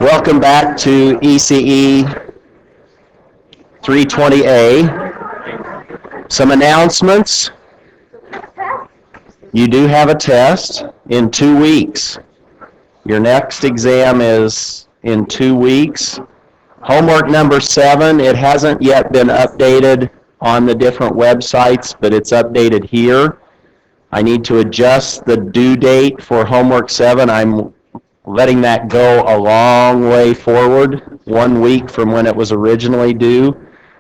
Welcome back to ECE 320A. Some announcements. You do have a test in 2 weeks. Your next exam is in 2 weeks. Homework number 7, it hasn't yet been updated on the different websites, but it's updated here. I need to adjust the due date for homework 7. I'm letting that go a long way forward, 1 week from when it was originally due.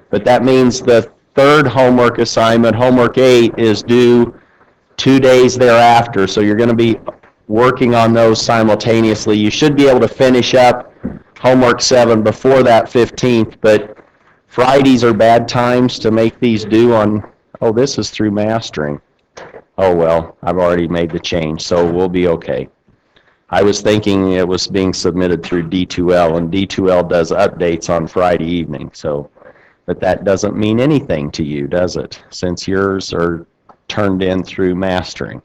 But that means the third homework assignment, homework 8, is due 2 days thereafter. So you're going to be working on those simultaneously. You should be able to finish up homework 7 before that 15th, but Fridays are bad times to make these due on, oh, this is through mastering. Oh, well, I've already made the change, so we'll be okay. I was thinking it was being submitted through D2L, and D2L does updates on Friday evening, so, but that doesn't mean anything to you, does it? Since yours are turned in through mastering.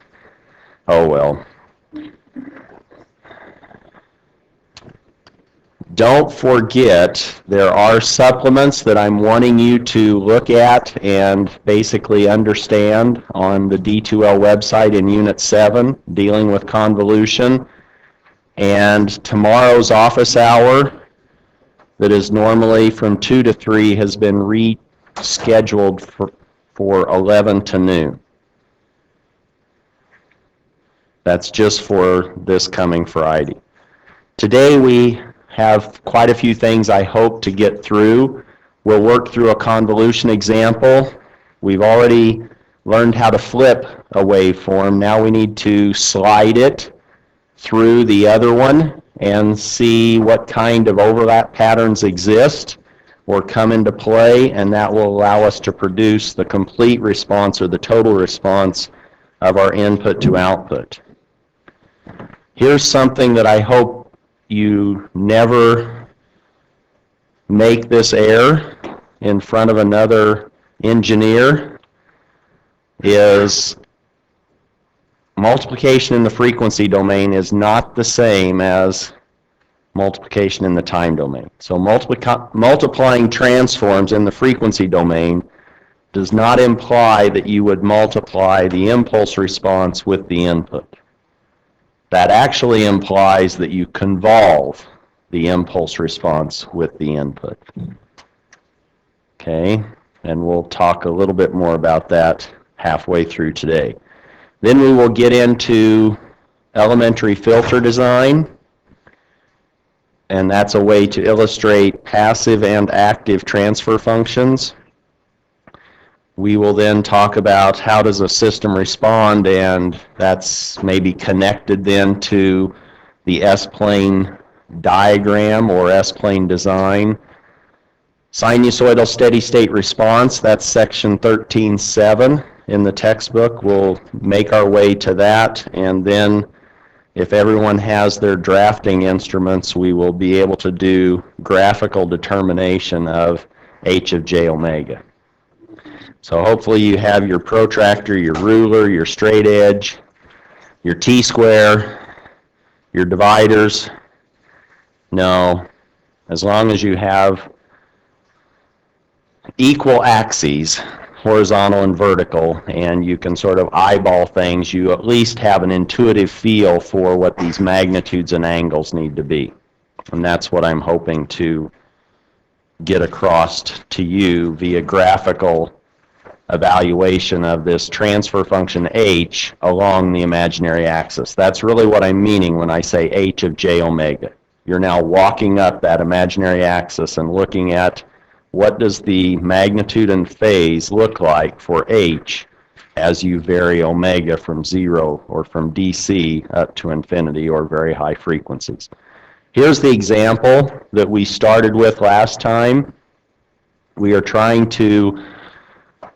Oh, well. Don't forget, there are supplements that I'm wanting you to look at and basically understand on the D2L website in Unit 7, dealing with convolution. And tomorrow's office hour, that is normally from 2 to 3, has been rescheduled for 11 to noon. That's just for this coming Friday. Today we have quite a few things I hope to get through. We'll work through a convolution example. We've already learned how to flip a waveform. Now we need to slide it through the other one and see what kind of overlap patterns exist or come into play, and that will allow us to produce the complete response or the total response of our input to output. Here's something that I hope you never make this error in front of another engineer, is multiplication in the frequency domain is not the same as multiplication in the time domain. So multiplying transforms in the frequency domain does not imply that you would multiply the impulse response with the input. That actually implies that you convolve the impulse response with the input. Okay, and we'll talk a little bit more about that halfway through today. Then we will get into elementary filter design, and that's a way to illustrate passive and active transfer functions. We will then talk about how does a system respond, and that's maybe connected then to the S-plane diagram or S-plane design. Sinusoidal steady-state response, that's section 13.7 in the textbook. We'll make our way to that, and then if everyone has their drafting instruments, we will be able to do graphical determination of h of j omega. So hopefully you have your protractor, your ruler, your straight edge, your t-square, your dividers. No, as long as you have equal axes, horizontal and vertical, and you can sort of eyeball things, you at least have an intuitive feel for what these magnitudes and angles need to be. And that's what I'm hoping to get across to you via graphical evaluation of this transfer function h along the imaginary axis. That's really what I'm meaning when I say h of j omega. You're now walking up that imaginary axis and looking at what does the magnitude and phase look like for h as you vary omega from 0 or from DC up to infinity or very high frequencies. Here's the example that we started with last time. We are trying to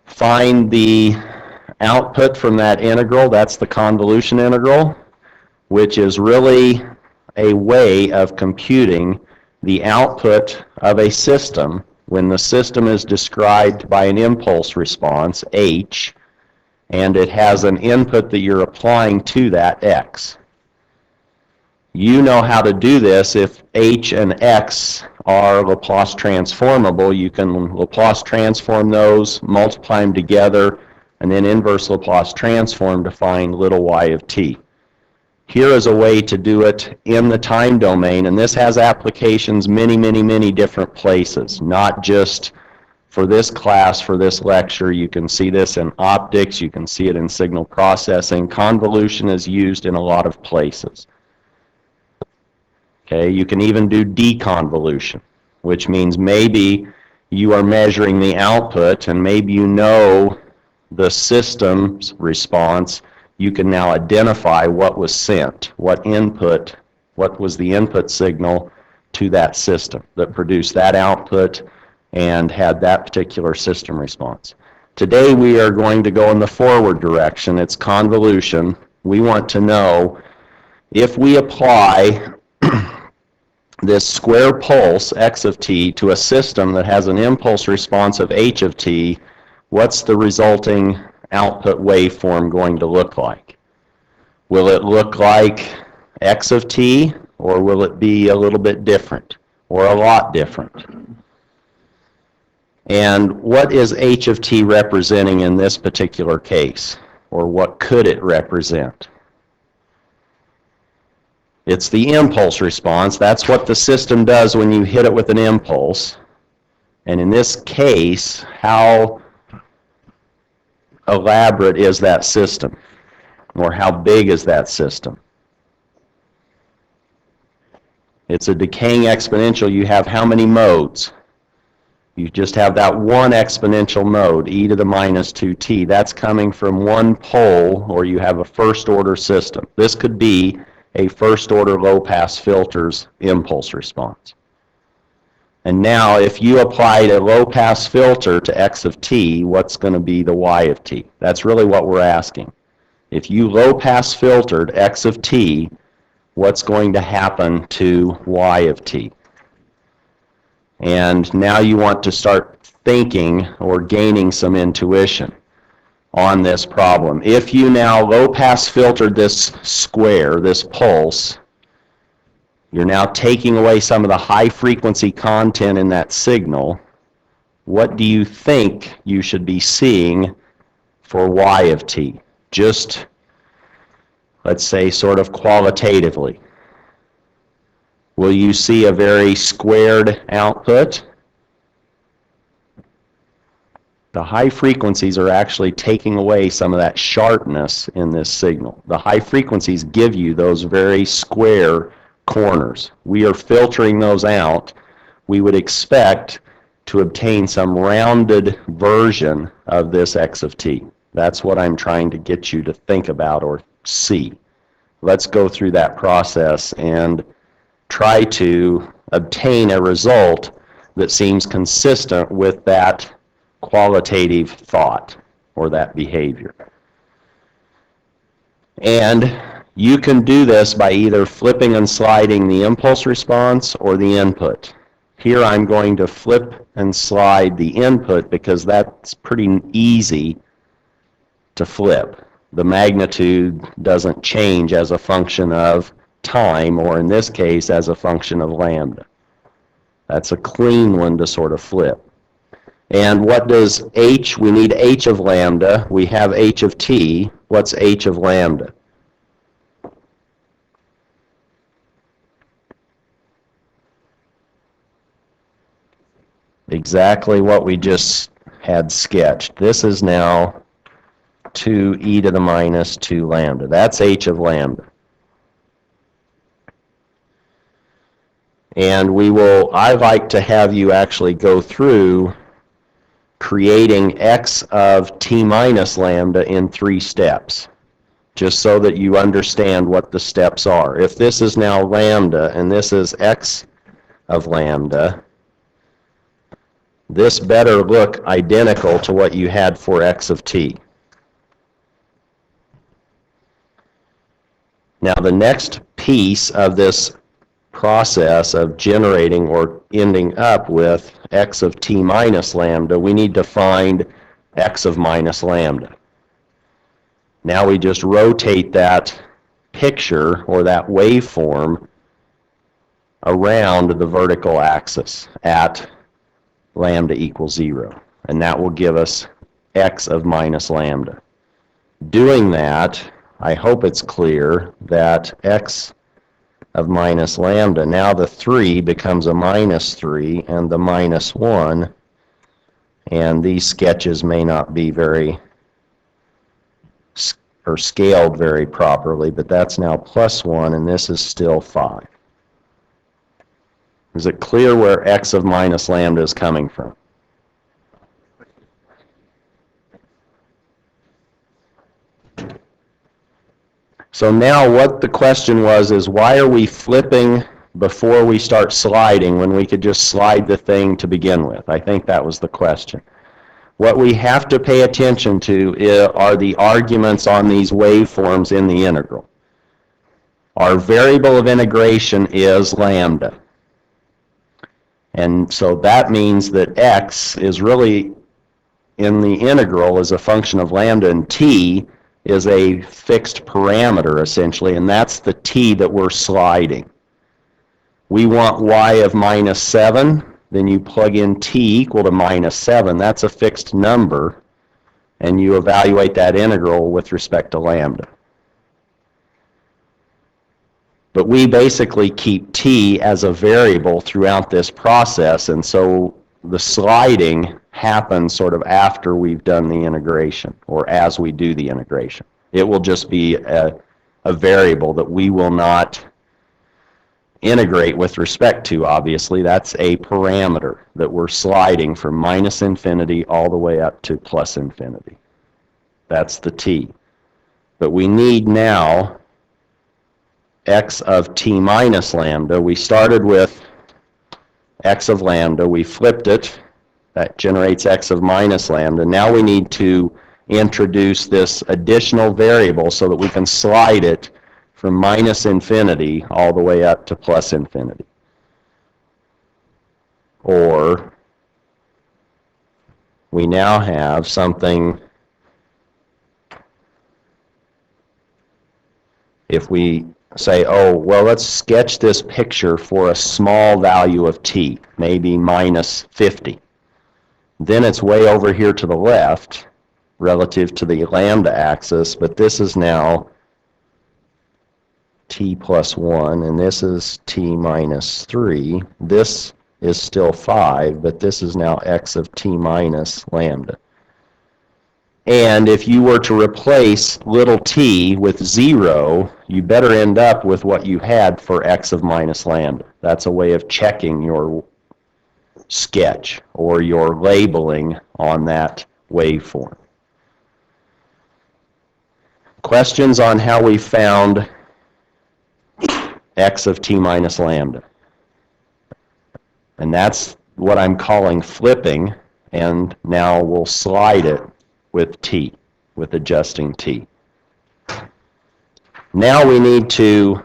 find the output from that integral. That's the convolution integral, which is really a way of computing the output of a system when the system is described by an impulse response, h, and it has an input that you're applying to that, x. You know how to do this. If h and x are Laplace transformable, you can Laplace transform those, multiply them together, and then inverse Laplace transform to find little y of t. Here is a way to do it in the time domain, and this has applications many different places, not just for this class, for this lecture. You can see this in optics, you can see it in signal processing. Convolution is used in a lot of places. Okay, you can even do deconvolution, which means maybe you are measuring the output and maybe you know the system's response. You can now identify what was sent, what was the input signal to that system that produced that output and had that particular system response. Today we are going to go in the forward direction. It's convolution. We want to know if we apply this square pulse, x of t, to a system that has an impulse response of h of t, what's the resulting output waveform going to look like? Will it look like x of t, or will it be a little bit different, or a lot different? And what is h of t representing in this particular case? Or what could it represent? It's the impulse response. That's what the system does when you hit it with an impulse. And in this case, how elaborate is that system? Or how big is that system? It's a decaying exponential. You have how many modes? You just have that one exponential mode, e to the minus 2t. That's coming from one pole, or you have a first order system. This could be a first order low pass filter's impulse response. And now if you applied a low pass filter to x of t, what's going to be the y of t? That's really what we're asking. If you low pass filtered x of t, what's going to happen to y of t? And now you want to start thinking or gaining some intuition on this problem. If you now low pass filtered this square, this pulse, you're now taking away some of the high frequency content in that signal. What do you think you should be seeing for y of t? Just, let's say, sort of qualitatively. Will you see a very squared output? The high frequencies are actually taking away some of that sharpness in this signal. The high frequencies give you those very square corners. We are filtering those out. We would expect to obtain some rounded version of this x of t. That's what I'm trying to get you to think about or see. Let's go through that process and try to obtain a result that seems consistent with that qualitative thought or that behavior. And you can do this by either flipping and sliding the impulse response or the input. Here I'm going to flip and slide the input because that's pretty easy to flip. The magnitude doesn't change as a function of time, or in this case as a function of lambda. That's a clean one to sort of flip. And what does h? We need h of lambda. We have h of t. What's h of lambda? Exactly what we just had sketched. This is now 2e to the minus 2 lambda. That's h of lambda. And I like to have you actually go through creating x of t minus lambda in 3 steps, just so that you understand what the steps are. If this is now lambda and this is x of lambda, this better look identical to what you had for x of t. Now the next piece of this process of generating or ending up with x of t minus lambda, we need to find x of minus lambda. Now we just rotate that picture or that waveform around the vertical axis at lambda equals 0. And that will give us x of minus lambda. Doing that, I hope it's clear that x of minus lambda, now the 3 becomes a minus 3 and the minus 1, and these sketches may not be very or scaled very properly, but that's now plus 1 and this is still 5. Is it clear where x of minus lambda is coming from? So now what the question was is, why are we flipping before we start sliding when we could just slide the thing to begin with? I think that was the question. What we have to pay attention to are the arguments on these waveforms in the integral. Our variable of integration is lambda. And so that means that x is really in the integral as a function of lambda, and t is a fixed parameter essentially, and that's the t that we're sliding. We want y of minus 7, then you plug in t equal to minus 7. That's a fixed number, and you evaluate that integral with respect to lambda. But we basically keep t as a variable throughout this process, and so the sliding happens sort of after we've done the integration, or as we do the integration. It will just be a variable that we will not integrate with respect to, obviously. That's a parameter that we're sliding from minus infinity all the way up to plus infinity. That's the t. But we need now x of t minus lambda. We started with x of lambda. We flipped it. That generates x of minus lambda. Now we need to introduce this additional variable so that we can slide it from minus infinity all the way up to plus infinity. Or we now have something, if we say, oh, well, let's sketch this picture for a small value of t, maybe minus 50. Then it's way over here to the left relative to the lambda axis, but this is now t plus 1, and this is t minus 3. This is still 5, but this is now x of t minus lambda. And if you were to replace little t with 0, you better end up with what you had for x of minus lambda. That's a way of checking your sketch or your labeling on that waveform. Questions on how we found x of t minus lambda? And that's what I'm calling flipping, and now we'll slide it with t, with adjusting t. Now we need to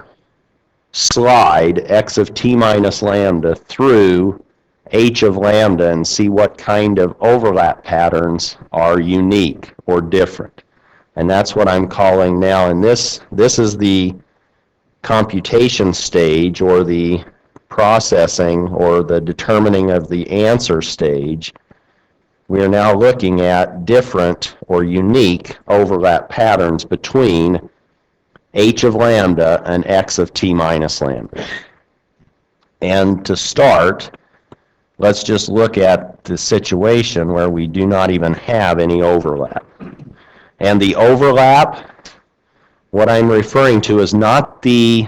slide x of t minus lambda through h of lambda and see what kind of overlap patterns are unique or different. And that's what I'm calling now, and this is the computation stage, or the processing or the determining of the answer stage. We are now looking at different or unique overlap patterns between h of lambda and x of t minus lambda. And to start, let's just look at the situation where we do not even have any overlap. And the overlap, what I'm referring to is not the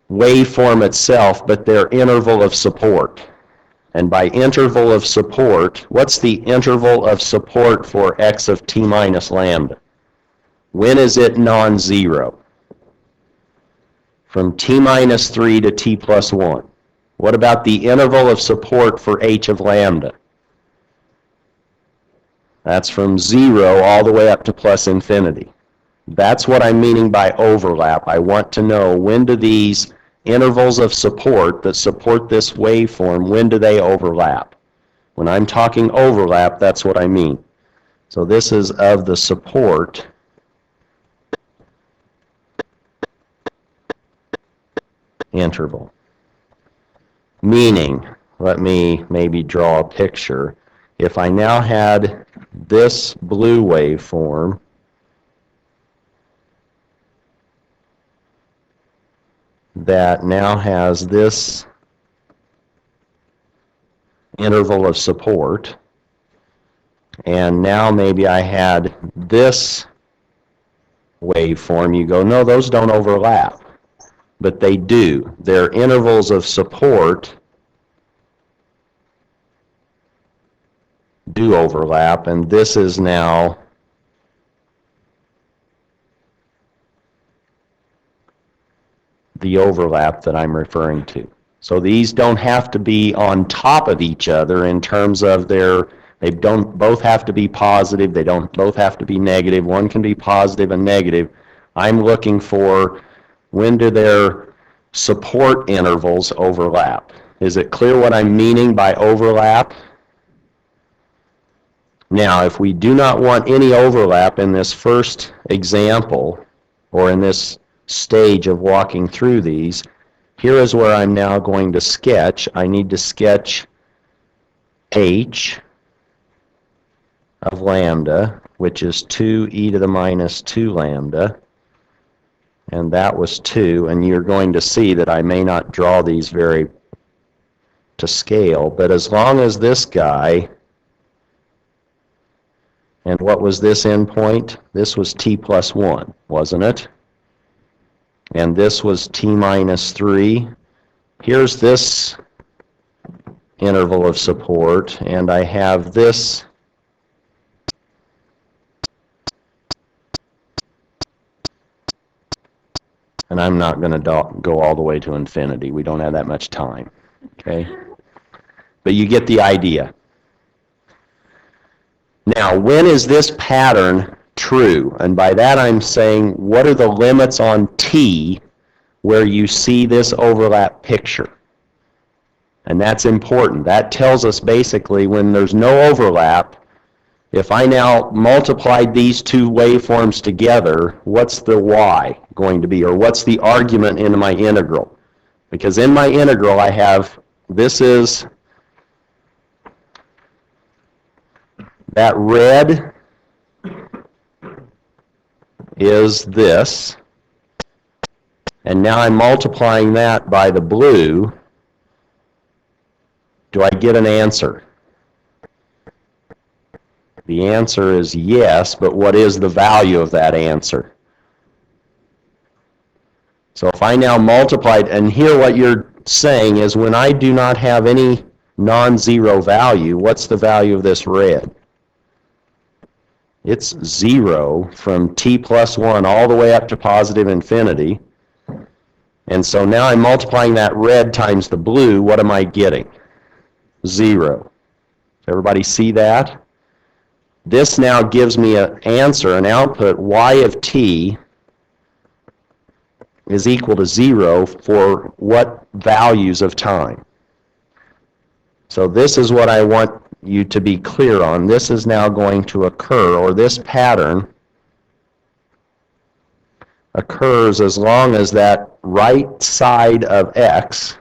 waveform itself, but their interval of support. And by interval of support, what's the interval of support for x of t minus lambda? When is it non-zero? From t minus 3 to t plus 1. What about the interval of support for h of lambda? That's from 0 all the way up to plus infinity. That's what I'm meaning by overlap. I want to know, when do these intervals of support that support this waveform, when do they overlap? When I'm talking overlap, that's what I mean. So this is of the support interval. Meaning, let me maybe draw a picture. If I now had this blue waveform, that now has this interval of support, and now maybe I had this waveform, you go, no, those don't overlap. But they do. Their intervals of support do overlap, and this is now the overlap that I'm referring to. So these don't have to be on top of each other in terms of they don't both have to be positive, they don't both have to be negative. One can be positive and negative. I'm looking for when do their support intervals overlap. Is it clear what I'm meaning by overlap? Now, if we do not want any overlap in this first example, or in this stage of walking through these, here is where I'm now going to sketch. I need to sketch h of lambda, which is 2e to the minus 2 lambda, and that was 2, and you're going to see that I may not draw these very to scale, but as long as this guy, and what was this endpoint? This was t plus 1, wasn't it? And this was t minus 3. Here's this interval of support, and I have this and I'm not going to go all the way to infinity. We don't have that much time, okay? But you get the idea. Now, when is this pattern true? And by that I'm saying, what are the limits on t where you see this overlap picture? And that's important. That tells us basically when there's no overlap, if I now multiplied these two waveforms together, what's the y going to be? Or what's the argument in my integral? Because in my integral I have, this is, that red is this, and now I'm multiplying that by the blue. Do I get an answer? The answer is yes, but what is the value of that answer? So if I now multiplied, and here what you're saying is when I do not have any non-zero value, what's the value of this red? It's 0 from t plus 1 all the way up to positive infinity. And so now I'm multiplying that red times the blue. What am I getting? 0. Does everybody see that? This now gives me an answer, an output, y of t is equal to 0 for what values of time? So this is what I want you to be clear on. This is now going to occur, or this pattern occurs as long as that right side of x,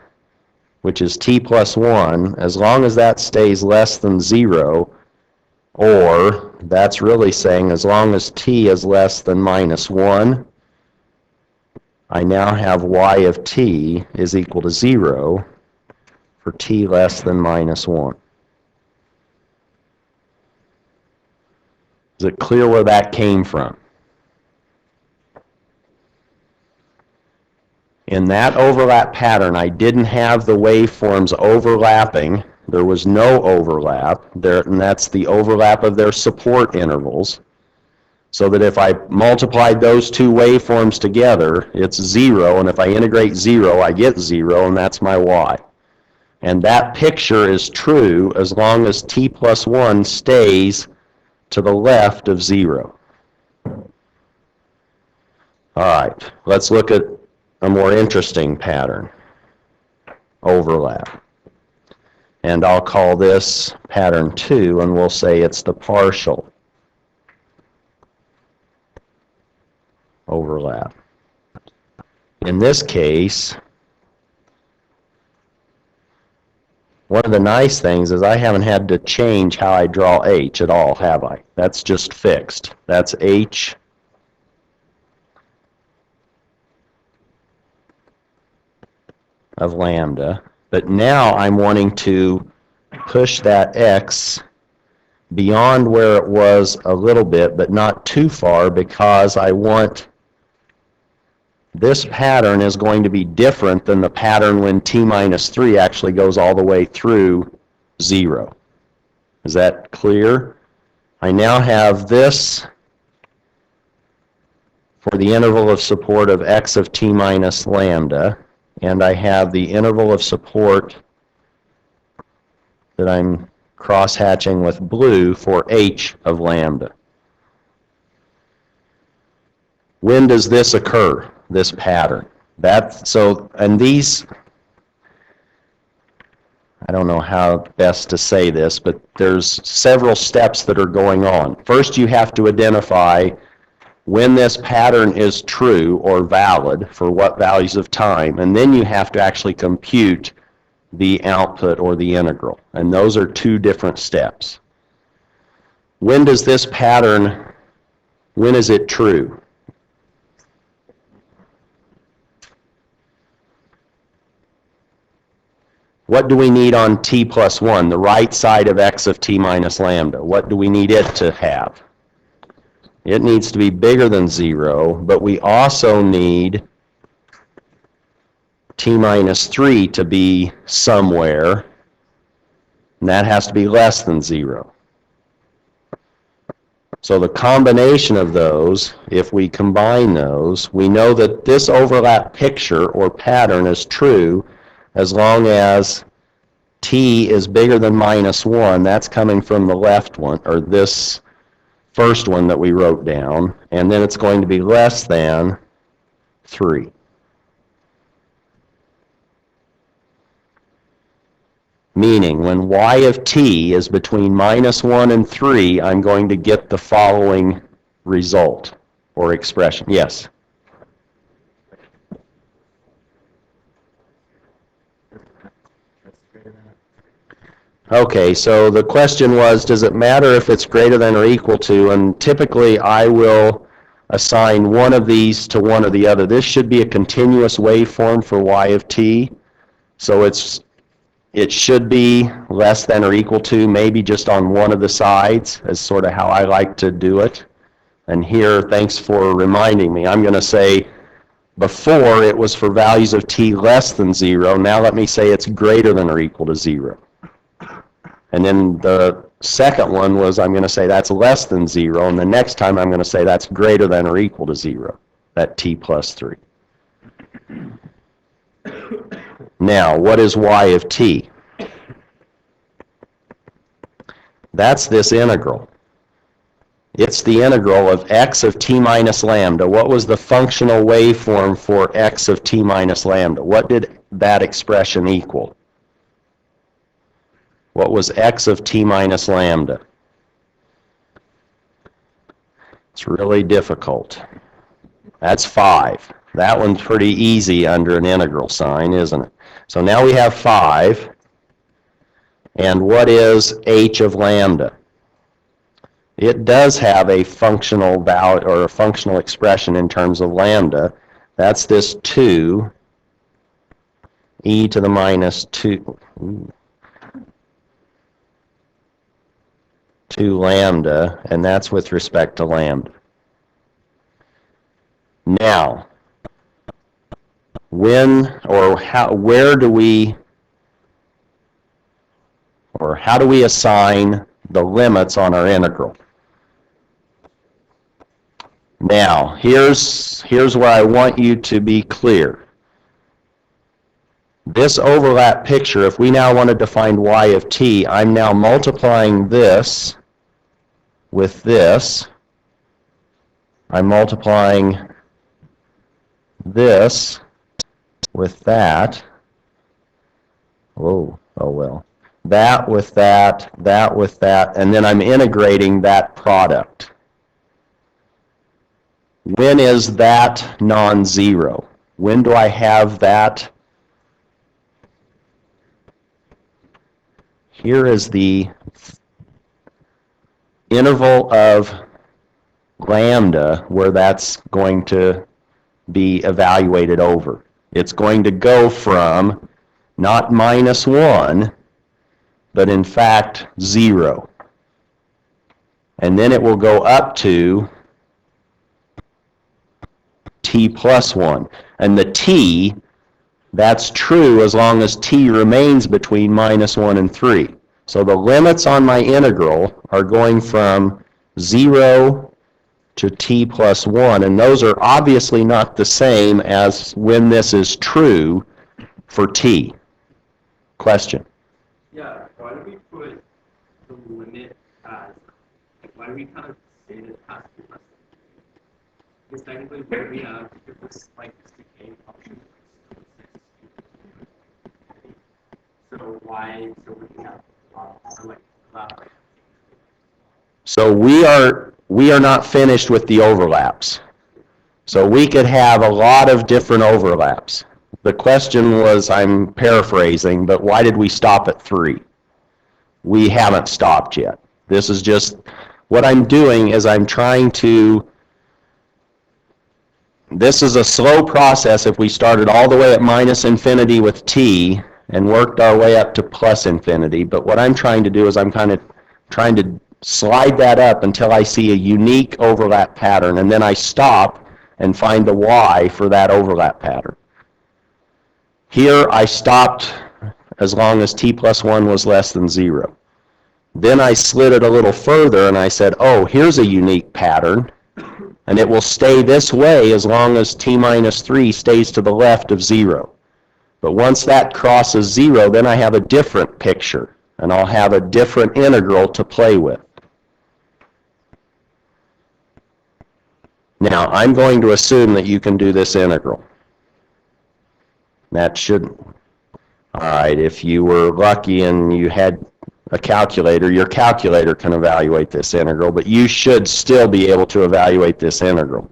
which is t plus 1, as long as that stays less than 0, or that's really saying as long as t is less than minus 1, I now have y of t is equal to 0 for t less than minus 1. Is it clear where that came from? In that overlap pattern, I didn't have the waveforms overlapping. There was no overlap there, and that's the overlap of their support intervals. So that if I multiplied those two waveforms together, it's 0, and if I integrate 0, I get 0, and that's my y. And that picture is true as long as t plus 1 stays to the left of 0. All right, let's look at a more interesting pattern, overlap. And I'll call this pattern 2, and we'll say it's the partial overlap. In this case, One of the nice things is I haven't had to change how I draw h at all, have I? That's just fixed. That's h of lambda. But now I'm wanting to push that x beyond where it was a little bit, but not too far, because I want this pattern is going to be different than the pattern when t minus 3 actually goes all the way through 0. Is that clear? I now have this for the interval of support of x of t minus lambda, and I have the interval of support that I'm cross-hatching with blue for h of lambda. When does this occur, this pattern? And these, I don't know how best to say this, but there's several steps that are going on. First, you have to identify when this pattern is true or valid for what values of time, and then you have to actually compute the output or the integral. And those are two different steps. When does this pattern, when is it true? What do we need on t plus 1, the right side of x of t minus lambda? What do we need it to have? It needs to be bigger than 0, but we also need t minus 3 to be somewhere, and that has to be less than 0. So the combination of those, if we combine those, we know that this overlap picture or pattern is true as long as t is bigger than minus 1. That's coming from the left one, or this first one that we wrote down, and then it's going to be less than 3. Meaning, when y of t is between minus 1 and 3, I'm going to get the following result or expression. Yes? Okay, so the question was, does it matter if it's greater than or equal to? And typically, I will assign one of these to one or the other. This should be a continuous waveform for y of t. So it should be less than or equal to, maybe just on one of the sides, is sort of how I like to do it. And here, thanks for reminding me, I'm going to say before it was for values of t less than 0. Now let me say it's greater than or equal to 0. And then the second one was I'm going to say that's less than 0. And the next time I'm going to say that's greater than or equal to 0, that t plus 3. Now, what is y of t? That's this integral. It's the integral of x of t minus lambda. What was the functional waveform for x of t minus lambda? What did that expression equal? What was x of t minus lambda? It's really difficult. That's 5. That one's pretty easy under an integral sign, isn't it? So now we have 5. And what is h of lambda? It does have a functional value or a functional expression in terms of lambda. That's this 2 e to the minus 2 lambda, and that's with respect to lambda. Now, how do we assign the limits on our integral? Now, here's where I want you to be clear. This overlap picture, if we now wanted to find y of t, I'm now multiplying this with this. I'm multiplying this with that. Oh well. That with that, that with that, and then I'm integrating that product. When is that non-zero? When do I have that? here is the interval of lambda where that's going to be evaluated over. It's going to go from not -1, but in fact 0. And then it will go up to t plus 1. And the t, that's true as long as t remains between -1 and 3. So the limits on my integral are going from 0 to t plus 1, and those are obviously not the same as when this is true for t. Question? Yeah, why do we put the limit as, like, why do we kind of say that it has to be less than? Because technically what we have, if this like this decay function, so why, so we have, so like, that. So we are not finished with the overlaps. So we could have a lot of different overlaps. The question was, I'm paraphrasing, but why did we stop at 3? We haven't stopped yet. This is just, what I'm doing is I'm trying to, this is a slow process if we started all the way at -infinity with t and worked our way up to plus infinity, but what I'm trying to do is I'm kind of trying to slide that up until I see a unique overlap pattern, and then I stop and find the y for that overlap pattern. Here I stopped as long as t plus 1 was less than 0. Then I slid it a little further and I said, oh, here's a unique pattern, and it will stay this way as long as t minus 3 stays to the left of 0. But once that crosses 0, then I have a different picture, and I'll have a different integral to play with. Now, I'm going to assume that you can do this integral. That shouldn't. All right, if you were lucky and you had a calculator, your calculator can evaluate this integral, but you should still be able to evaluate this integral.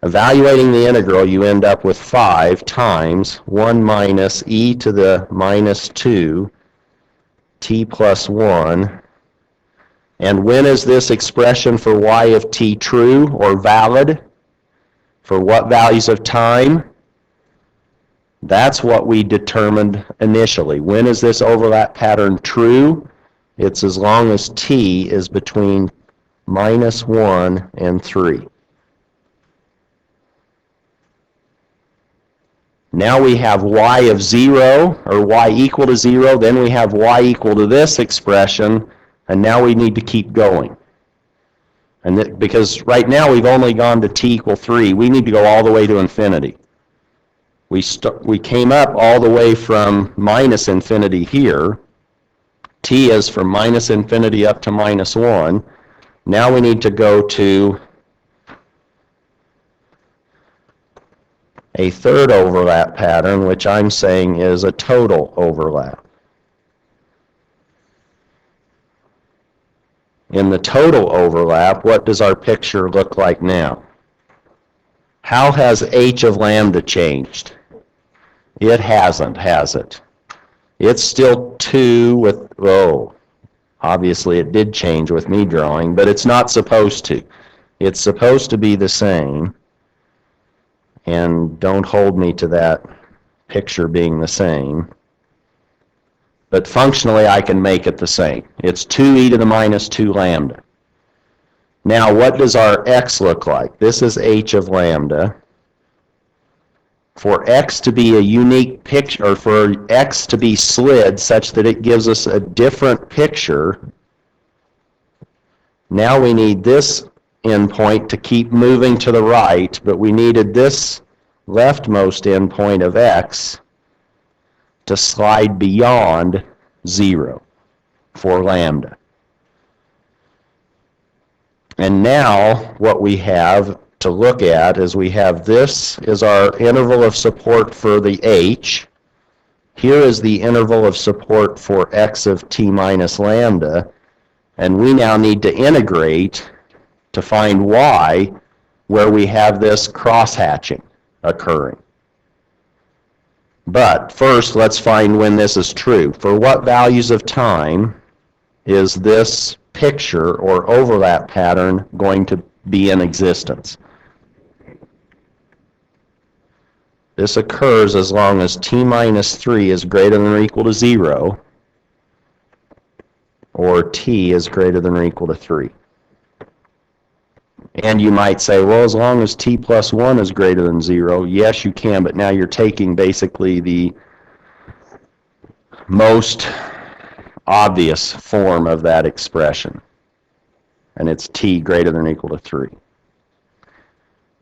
Evaluating the integral, you end up with 5 times 1 minus e to the minus 2 t plus 1. And when is this expression for y of t true or valid? For what values of time? That's what we determined initially. When is this overlap pattern true? It's as long as t is between -1 and 3. Now we have y of 0, or y equal to 0, then we have y equal to this expression, and now we need to keep going. And because right now we've only gone to t equal 3, we need to go all the way to infinity. We came up all the way from -infinity here. T is from -infinity up to -1. Now we need to go to a third overlap pattern, which I'm saying is a total overlap. In the total overlap, what does our picture look like now? How has h of lambda changed? It hasn't, has it? It's still 2 with, oh, obviously it did change with me drawing, but it's not supposed to. It's supposed to be the same, and don't hold me to that picture being the same. But functionally, I can make it the same. It's 2e to the minus 2 lambda. Now, what does our x look like? This is h of lambda. For x to be a unique picture, or for x to be slid such that it gives us a different picture, now we need this endpoint to keep moving to the right, but we needed this leftmost endpoint of x to slide beyond 0 for lambda. And now what we have to look at is we have this is our interval of support for the h. Here is the interval of support for x of t minus lambda. And we now need to integrate to find y where we have this cross-hatching occurring. But first, let's find when this is true. For what values of time is this picture or overlap pattern going to be in existence? This occurs as long as t minus 3 is greater than or equal to 0, or t is greater than or equal to 3. And you might say, well, as long as t plus 1 is greater than 0, yes, you can, but now you're taking basically the most obvious form of that expression, and it's t greater than or equal to 3.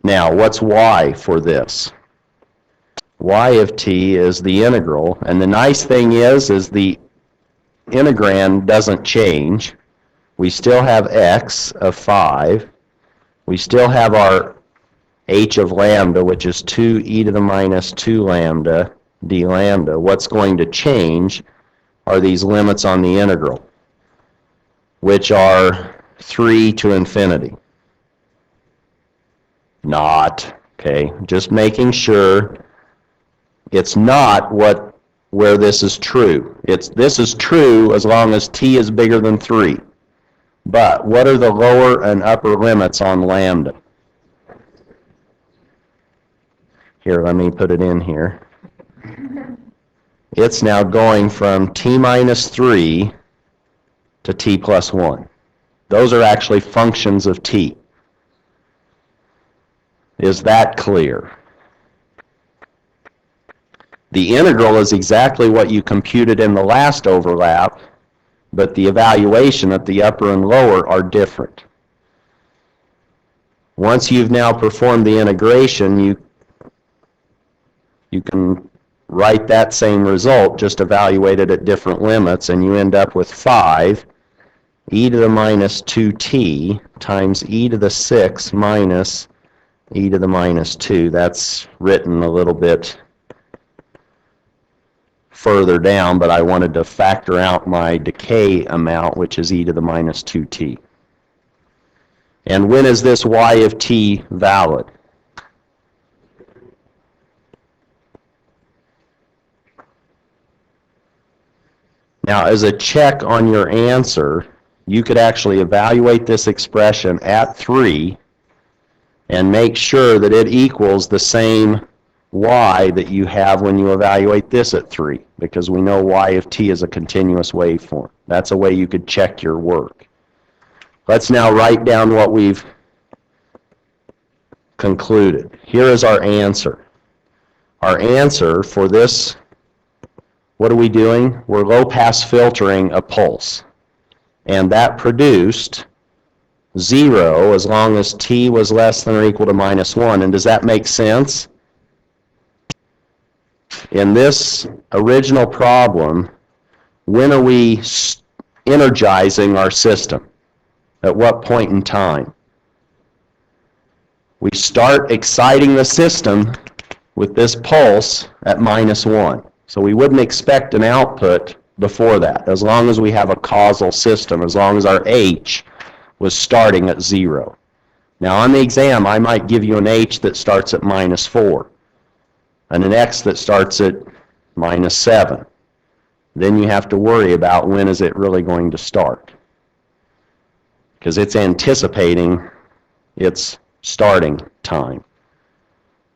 Now, what's y for this? Y of t is the integral, and the nice thing is the integrand doesn't change. We still have x of 5. We still have our h of lambda, which is 2 e to the minus 2 lambda d lambda. What's going to change are these limits on the integral, which are 3 to infinity. Not, okay, just making sure it's not where this is true. This is true as long as t is bigger than 3. But what are the lower and upper limits on lambda? Here, let me put it in here. It's now going from t minus 3 to t plus 1. Those are actually functions of t. Is that clear? The integral is exactly what you computed in the last overlap, but the evaluation at the upper and lower are different. Once you've now performed the integration, you can write that same result, just evaluate it at different limits, and you end up with 5 e to the minus 2t times e to the 6 minus e to the minus 2. That's written a little bit further down, but I wanted to factor out my decay amount, which is e to the minus 2t. And when is this y of t valid? Now, as a check on your answer, you could actually evaluate this expression at 3 and make sure that it equals the same y that you have when you evaluate this at 3, because we know y of t is a continuous waveform. That's a way you could check your work. Let's now write down what we've concluded. Here is our answer. Our answer for this, what are we doing? We're low-pass filtering a pulse. And that produced 0 as long as t was less than or equal to minus 1. And does that make sense? In this original problem, when are we energizing our system? At what point in time? We start exciting the system with this pulse at minus 1. So we wouldn't expect an output before that, as long as we have a causal system, as long as our h was starting at 0. Now on the exam, I might give you an h that starts at minus 4, and an x that starts at minus 7. Then you have to worry about when is it really going to start, because it's anticipating its starting time.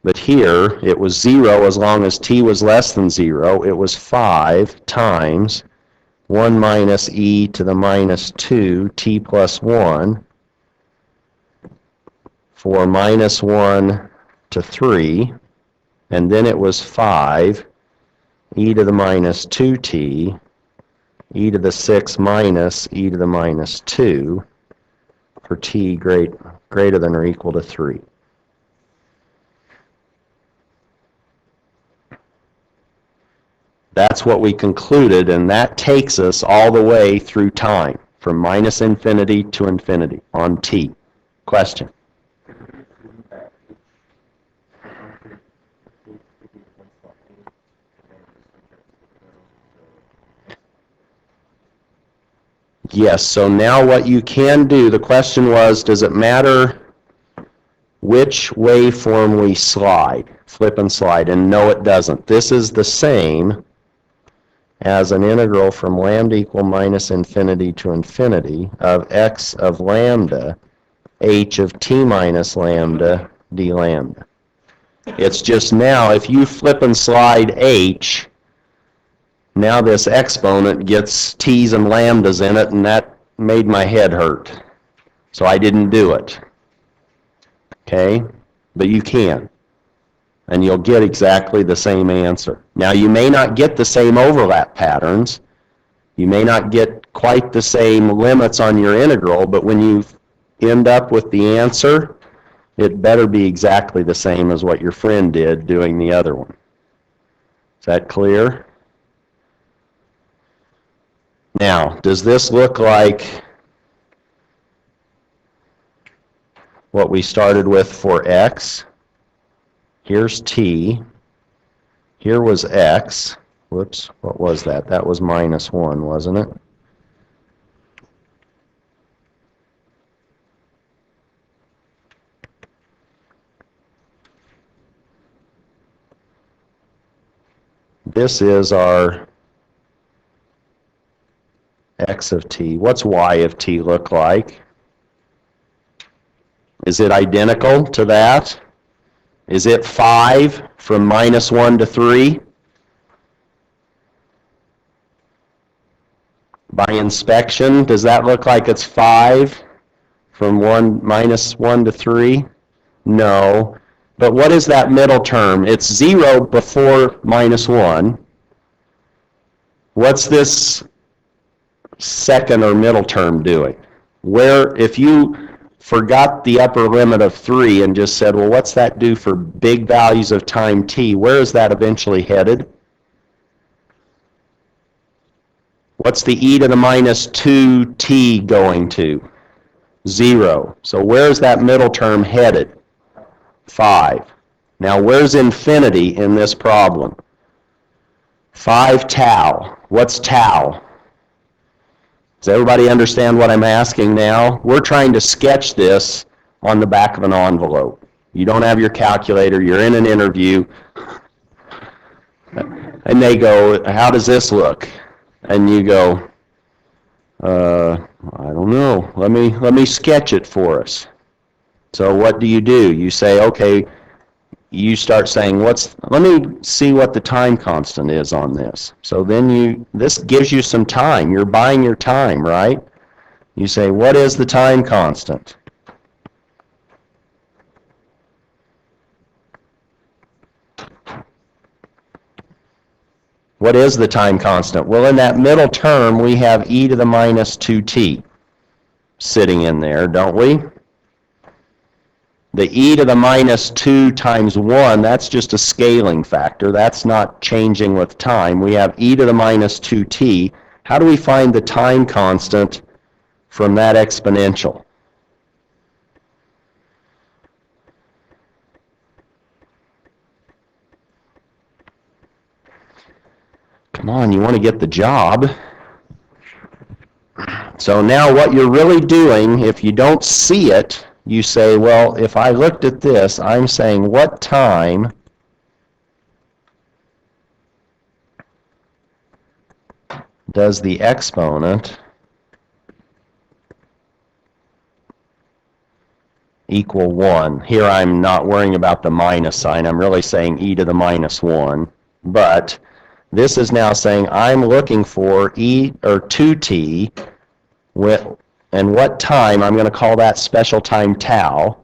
But here, it was 0 as long as t was less than 0. It was 5 times 1 minus e to the minus 2 t plus 1 for minus 1 to 3. And then it was 5 e to the minus 2t e to the 6 minus e to the minus 2 for t greater than or equal to 3. That's what we concluded, and that takes us all the way through time, from minus infinity to infinity on t. Question? Yes, so now what you can do, the question was, does it matter which waveform we slide? flip and slide, and no, it doesn't. This is the same as an integral from lambda equal minus infinity to infinity of x of lambda h of t minus lambda d lambda. It's just now, if you flip and slide h, now this exponent gets t's and lambdas in it, and that made my head hurt. So I didn't do it. Okay? But you can. And you'll get exactly the same answer. Now, you may not get the same overlap patterns. You may not get quite the same limits on your integral, but when you end up with the answer, it better be exactly the same as what your friend did doing the other one. Is that clear? Now, does this look like what we started with for x? Here's t. Here was x. Whoops, what was that? That was minus 1, wasn't it? This is our x of t. What's y of t look like? Is it identical to that? Is it 5 from minus 1 to 3? By inspection, does that look like it's 5 from minus 1 to 3? No. But what is that middle term? It's 0 before minus 1. What's this second or middle term doing? Where, if you forgot the upper limit of 3 and just said, well, what's that do for big values of time t, where is that eventually headed? What's the e to the minus 2t going to? 0. So where's that middle term headed? 5. Now where's infinity in this problem? 5 tau. What's tau? Does everybody understand what I'm asking now? We're trying to sketch this on the back of an envelope. You don't have your calculator, you're in an interview, and they go, how does this look? And you go, I don't know. Let me sketch it for us. So what do? You say, okay, you start saying, let me see what the time constant is on this. So then this gives you some time. You're buying your time, right? You say, what is the time constant? What is the time constant? Well, in that middle term, we have e to the minus 2t sitting in there, don't we? The e to the minus 2 times 1, that's just a scaling factor. That's not changing with time. We have e to the minus 2t. How do we find the time constant from that exponential? Come on, you want to get the job. So now what you're really doing, if you don't see it, you say, well, if I looked at this, I'm saying what time does the exponent equal 1? Here I'm not worrying about the minus sign. I'm really saying e to the minus 1. But this is now saying I'm looking for e or 2t and what time, I'm going to call that special time tau.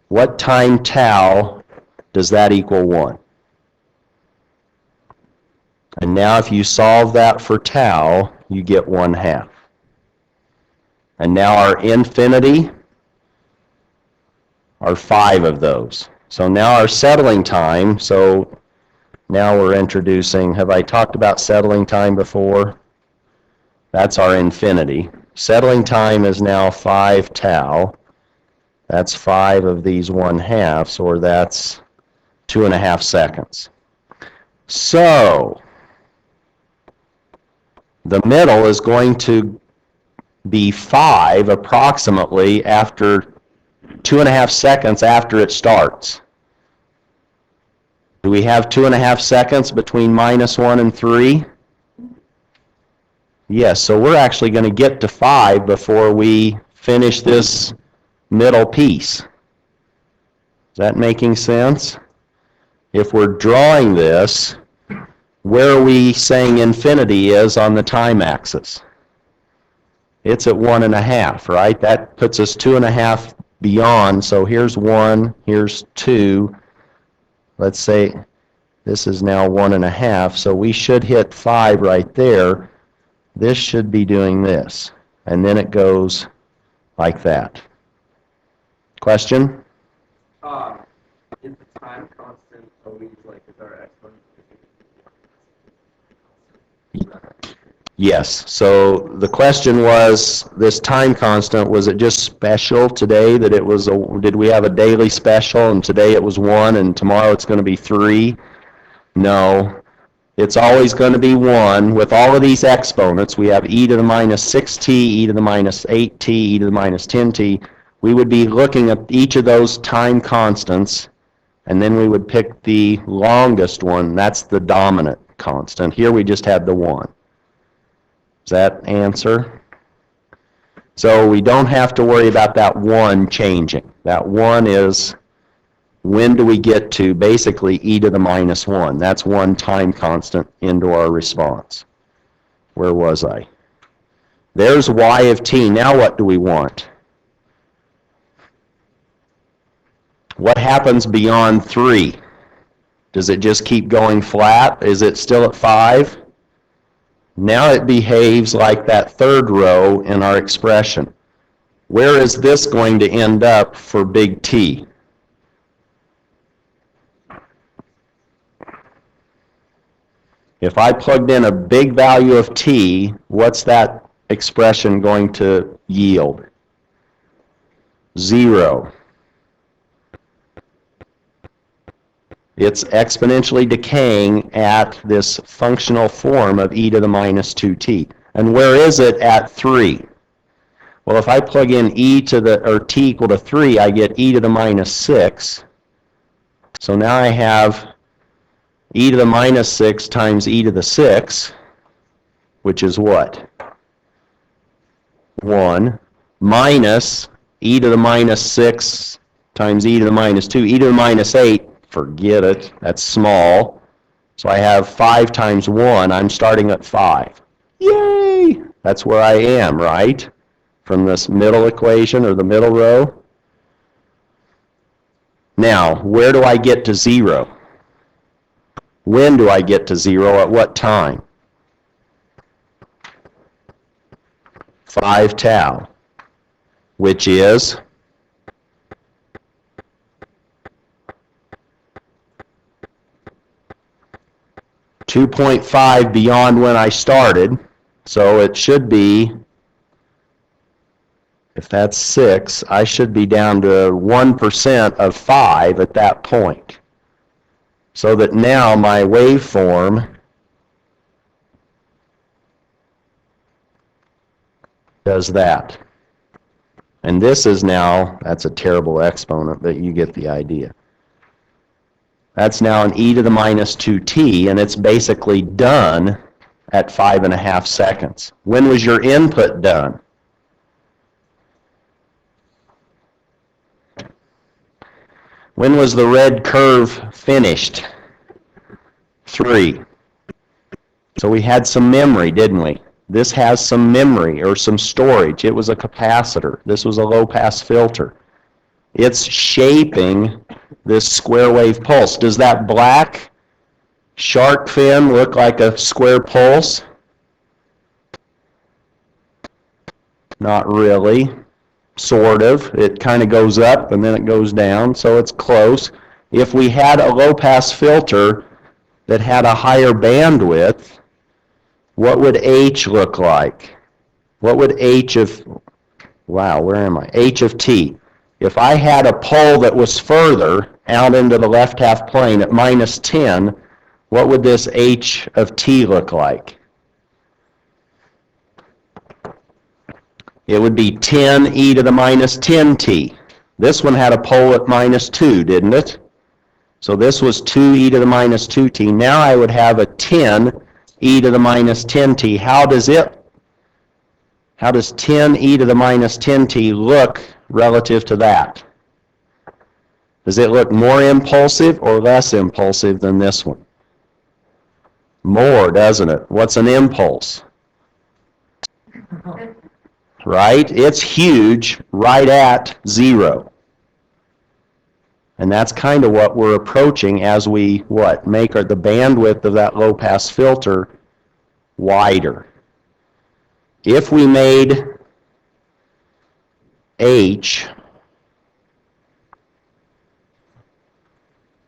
What time tau does that equal 1? And now if you solve that for tau, you get 1/2. And now our infinity are 5 of those. So now our settling time, so now we're introducing, have I talked about settling time before? That's our infinity. Settling time is now 5 tau. That's 5 of these 1/2, or that's 2.5 seconds. So the middle is going to be 5 approximately after 2.5 seconds after it starts. Do we have 2.5 seconds between -1 and 3? Yes, so we're actually going to get to 5 before we finish this middle piece. Is that making sense? If we're drawing this, where are we saying infinity is on the time axis? It's at 1.5, right? That puts us 2.5 beyond, so here's 1, here's 2. Let's say this is now 1.5, so we should hit 5 right there. This should be doing this, and then it goes like that. Question? Is the time constant always like is our exponent? Yes. So the question was, this time constant, was it just special today that it was did we have a daily special and today it was 1 and tomorrow it's going to be 3? No. It's always going to be 1. With all of these exponents, we have e to the minus 6t, e to the minus 8t, e to the minus 10t. We would be looking at each of those time constants, and then we would pick the longest one. That's the dominant constant. Here we just have the 1. Does that answer? So we don't have to worry about that 1 changing. That 1 is, when do we get to basically e to the minus 1? That's 1 time constant into our response. Where was I? There's y of t. Now what do we want? What happens beyond 3? Does it just keep going flat? Is it still at 5? Now it behaves like that third row in our expression. Where is this going to end up for big T? If I plugged in a big value of t, what's that expression going to yield? 0. It's exponentially decaying at this functional form of e to the minus 2t. And where is it at 3? Well, if I plug in e to the, or t equal to 3, I get e to the minus 6. So now I have e to the minus 6 times e to the 6, which is what? 1, minus e to the minus 6 times e to the minus 2. E to the minus 8, forget it, that's small. So I have 5 times 1, I'm starting at 5. Yay! That's where I am, right? From this middle equation, or the middle row. Now, where do I get to 0? When do I get to 0? At what time? 5 tau, which is 2.5 beyond when I started. So it should be, if that's 6, I should be down to 1% of 5 at that point. So that now my waveform does that. And this is now, that's a terrible exponent, but you get the idea. That's now an e to the minus 2t, and it's basically done at 5.5 seconds. When was your input done? When was the red curve finished? 3. So we had some memory, didn't we? This has some memory or some storage. It was a capacitor. This was a low-pass filter. It's shaping this square wave pulse. Does that black shark fin look like a square pulse? Not really. Sort of. It kind of goes up and then it goes down, so it's close. If we had a low-pass filter that had a higher bandwidth, what would H look like? What would H of, wow, where am I? H of T. If I had a pole that was further out into the left half plane at minus 10, what would this H of T look like? It would be 10 e to the minus 10t. This one had a pole at minus 2, didn't it? So this was 2e to the minus 2t. Now I would have a 10e to the minus 10t. How does 10e to the minus 10t look relative to that? Does it look more impulsive or less impulsive than this one? More, doesn't it? What's an impulse? Right? It's huge, right at 0. And that's kind of what we're approaching as we, make the bandwidth of that low-pass filter wider. If we made H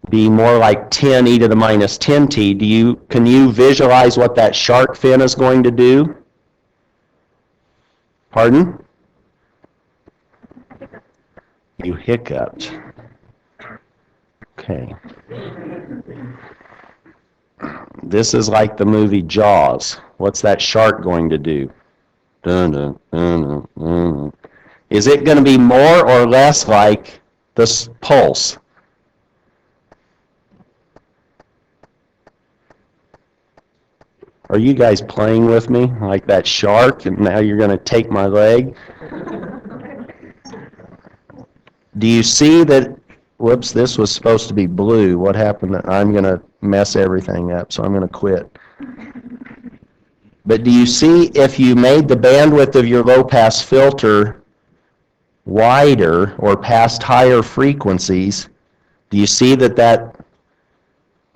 be more like 10e to the minus 10t, can you visualize what that shark fin is going to do? Pardon? You hiccuped. Okay. This is like the movie Jaws. What's that shark going to do? Dun, dun, dun, dun, dun. Is it going to be more or less like this pulse? Are you guys playing with me like that shark and now you're going to take my leg? Do you see that, whoops, this was supposed to be blue. What happened? I'm going to mess everything up, so I'm going to quit. But do you see if you made the bandwidth of your low-pass filter wider or past higher frequencies, do you see that that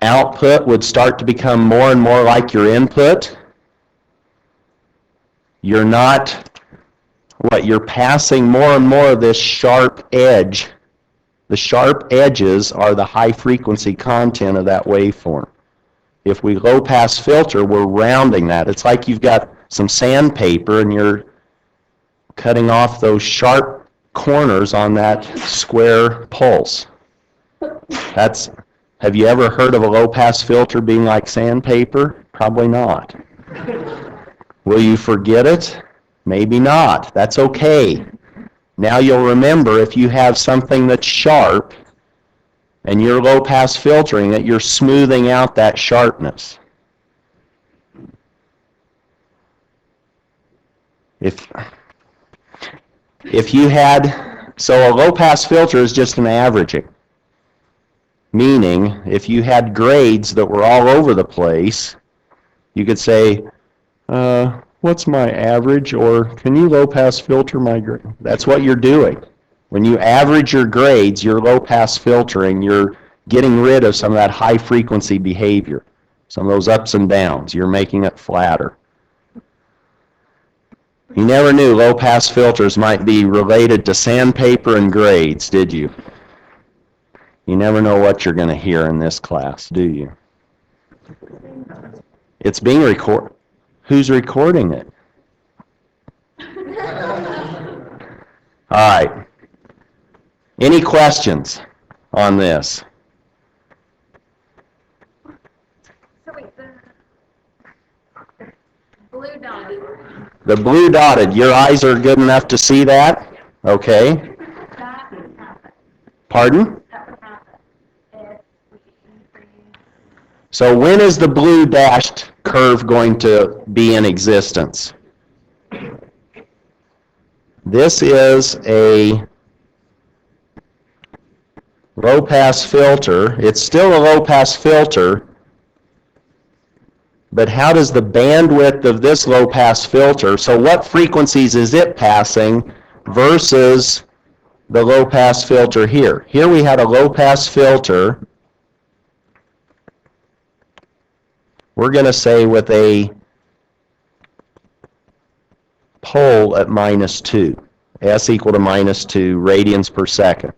output would start to become more and more like your input? You're not, you're passing more and more of this sharp edge. The sharp edges are the high frequency content of that waveform. If we low pass filter, we're rounding that. It's like you've got some sandpaper and you're cutting off those sharp corners on that square pulse. Have you ever heard of a low pass filter being like sandpaper? Probably not. Will you forget it? Maybe not. That's okay. Now you'll remember if you have something that's sharp and you're low pass filtering it, you're smoothing out that sharpness. If you had, so a low pass filter is just an averaging. Meaning, if you had grades that were all over the place, you could say, what's my average? Or can you low pass filter my grade? That's what you're doing. When you average your grades, you're low pass filtering, you're getting rid of some of that high frequency behavior, some of those ups and downs. You're making it flatter. You never knew low pass filters might be related to sandpaper and grades, did you? You never know what you're going to hear in this class, do you? It's being recorded. Who's recording it? All right. Any questions on this? So wait, the blue dotted. The blue dotted, your eyes are good enough to see that? Okay. That would happen. Pardon? That would happen if we increase. So when is the blue dashed curve going to be in existence? This is a low-pass filter. It's still a low-pass filter, but how does the bandwidth of this low-pass filter, so what frequencies is it passing versus the low-pass filter here? Here we had a low-pass filter, we're going to say with a pole at -2, s equal to -2 radians per second.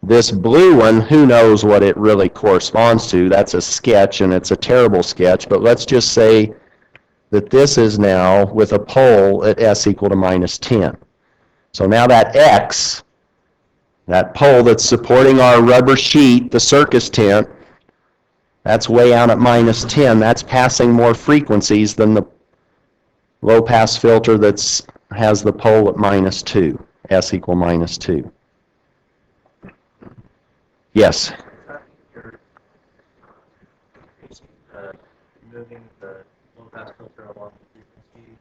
This blue one, who knows what it really corresponds to? That's a sketch, and it's a terrible sketch, but let's just say that this is now with a pole at s equal to -10. So now that x, that pole that's supporting our rubber sheet, the circus tent, that's way out at -10. That's passing more frequencies than the low-pass filter that has the pole at -2, s equal -2. Yes? moving the low pass filter along the frequency,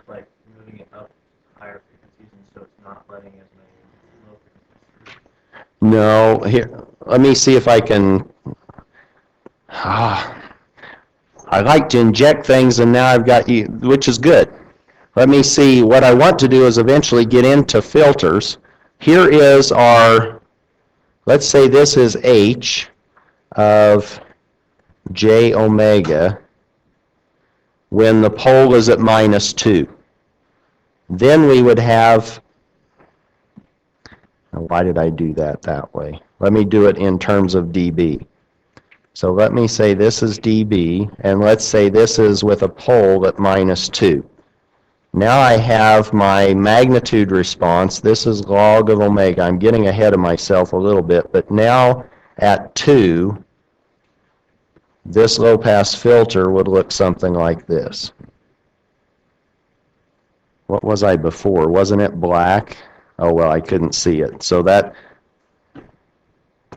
like moving it up higher frequencies, and so it's not letting as many low frequencies through? No, here, let me see if I can, I like to inject things and now I've got you, which is good. Let me see, what I want to do is eventually get into filters. Here is our, let's say this is H of j omega when the pole is at -2. Then we would have, why did I do that way? Let me do it in terms of dB. So let me say this is dB, and let's say this is with a pole at -2. Now I have my magnitude response. This is log of omega. I'm getting ahead of myself a little bit, but now at 2, this low-pass filter would look something like this. What was I before? Wasn't it black? Oh, well, I couldn't see it. So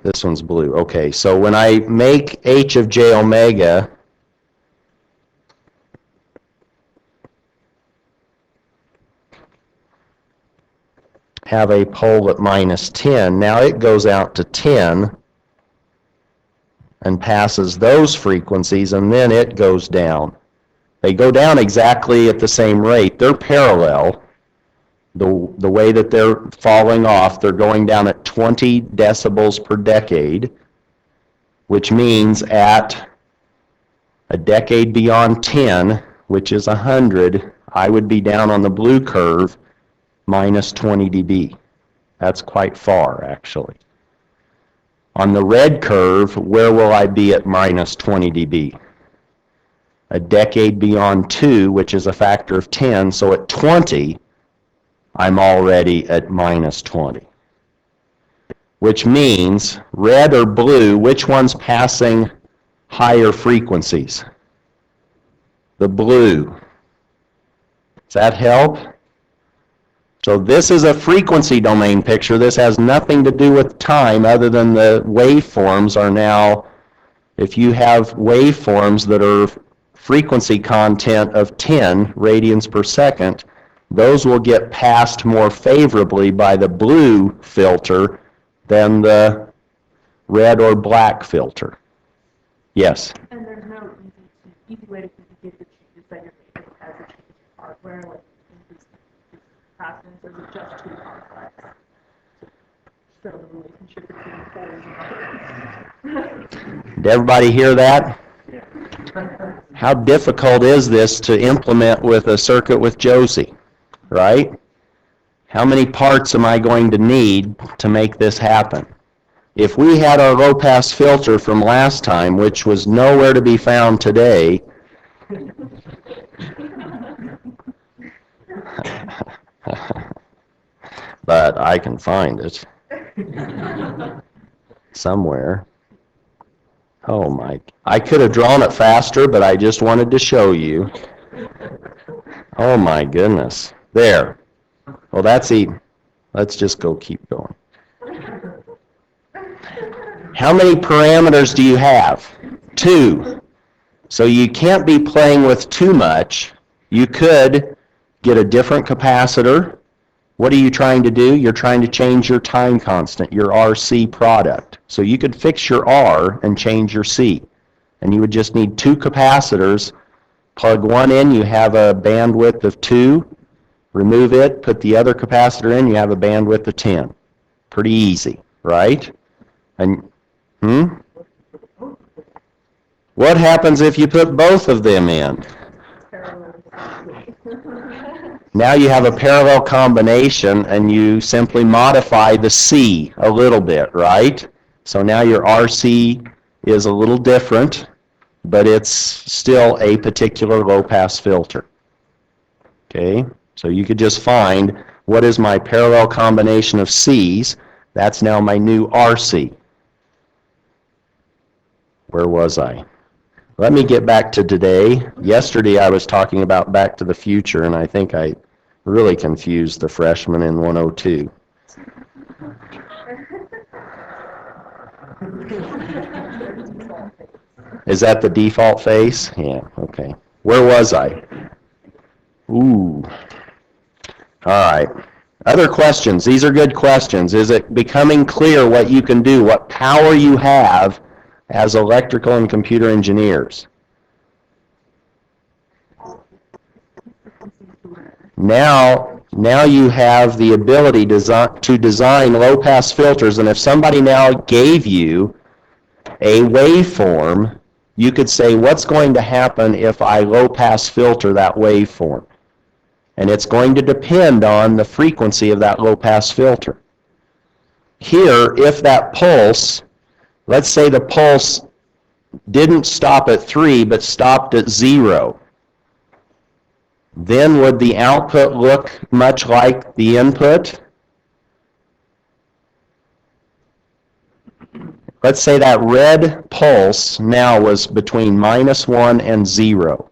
this one's blue. Okay, so when I make h of j omega, have a pole at -10, now it goes out to 10 and passes those frequencies, and then it goes down. They go down exactly at the same rate. They're parallel. The way that they're falling off, they're going down at 20 decibels per decade, which means at a decade beyond 10, which is 100, I would be down on the blue curve -20 dB. That's quite far, actually. On the red curve, where will I be at -20 dB? A decade beyond 2, which is a factor of 10, so at 20, I'm already at -20. Which means, red or blue, which one's passing higher frequencies? The blue. Does that help? So this is a frequency domain picture. This has nothing to do with time other than the waveforms are now, if you have waveforms that are frequency content of 10 radians per second, those will get passed more favorably by the blue filter than the red or black filter. Yes? And there's no easy way to get the changes that you're making as a change in hardware, like increase capacitance, or is it just too complex to show the relationship between poles and others? Did everybody hear that? How difficult is this to implement with a circuit with Josie, right? How many parts am I going to need to make this happen? If we had our low-pass filter from last time, which was nowhere to be found today, but I can find it somewhere. Oh my, I could have drawn it faster, but I just wanted to show you. Oh my goodness. There. Well, that's even. Let's just go keep going. How many parameters do you have? 2. So you can't be playing with too much. You could get a different capacitor. What are you trying to do? You're trying to change your time constant, your RC product. So you could fix your R and change your C. And you would just need 2 capacitors. Plug one in, you have a bandwidth of 2. Remove it, put the other capacitor in, you have a bandwidth of 10. Pretty easy, right? And what happens if you put both of them in? Now you have a parallel combination and you simply modify the C a little bit, right? So now your RC is a little different, but it's still a particular low-pass filter. Okay, so you could just find what is my parallel combination of C's. That's now my new RC. Where was I? Let me get back to today. Yesterday I was talking about Back to the Future, and I think I really confused the freshmen in 102. Is that the default face? Yeah, okay. Where was I? Ooh. All right. Other questions? These are good questions. Is it becoming clear what you can do, what power you have as electrical and computer engineers? Now you have the ability to design low-pass filters, and if somebody now gave you a waveform, you could say, what's going to happen if I low-pass filter that waveform? And it's going to depend on the frequency of that low-pass filter. Here, if that pulse, let's say the pulse didn't stop at 3, but stopped at 0, then would the output look much like the input? Let's say that red pulse now was between -1 and 0.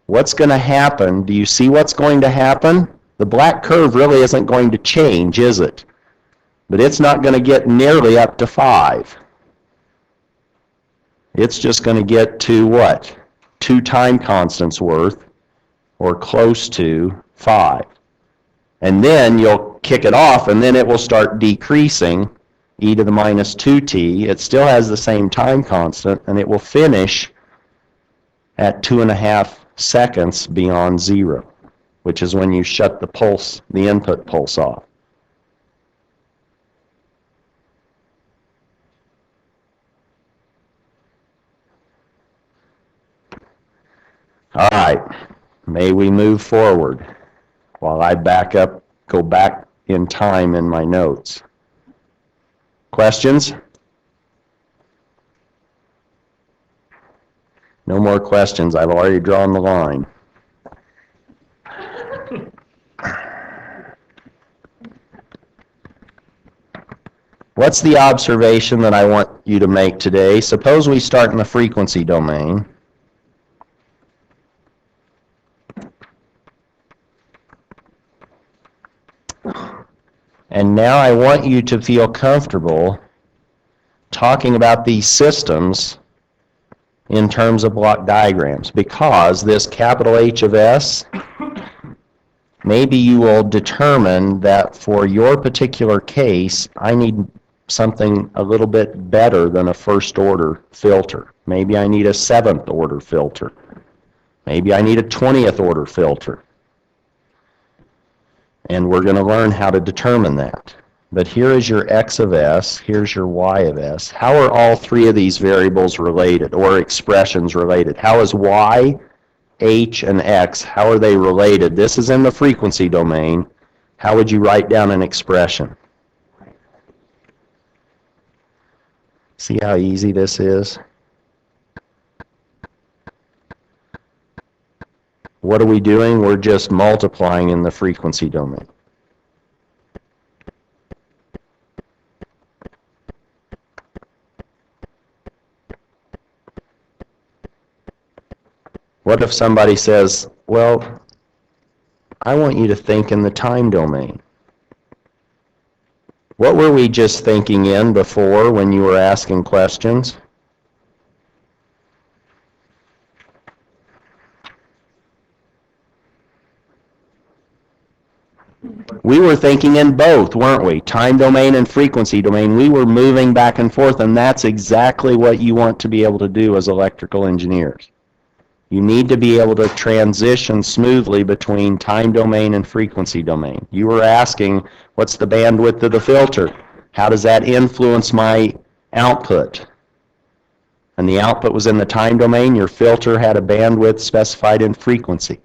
What's going to happen? Do you see what's going to happen? The black curve really isn't going to change, is it? But it's not going to get nearly up to 5. It's just going to get to what? 2 time constants worth, or close to 5. And then you'll kick it off, and then it will start decreasing, e to the minus 2t. It still has the same time constant, and it will finish at 2.5 seconds beyond 0, which is when you shut the pulse, the input pulse off. All right, may we move forward while I go back in time in my notes. Questions? No more questions. I've already drawn the line. What's the observation that I want you to make today? Suppose we start in the frequency domain. And now I want you to feel comfortable talking about these systems in terms of block diagrams, because this capital H of S, maybe you will determine that for your particular case, I need something a little bit better than a first order filter. Maybe I need a 7th order filter. Maybe I need a 20th order filter. And we're going to learn how to determine that. But here is your X of S, here's your Y of S. How are all 3 of these variables related, or expressions related? How is Y, H, and X, how are they related? This is in the frequency domain. How would you write down an expression? See how easy this is? What are we doing? We're just multiplying in the frequency domain. What if somebody says, well, I want you to think in the time domain? What were we just thinking in before when you were asking questions? We were thinking in both, weren't we? Time domain and frequency domain. We were moving back and forth, and that's exactly what you want to be able to do as electrical engineers. You need to be able to transition smoothly between time domain and frequency domain. You were asking, what's the bandwidth of the filter? How does that influence my output? And the output was in the time domain. Your filter had a bandwidth specified in frequency.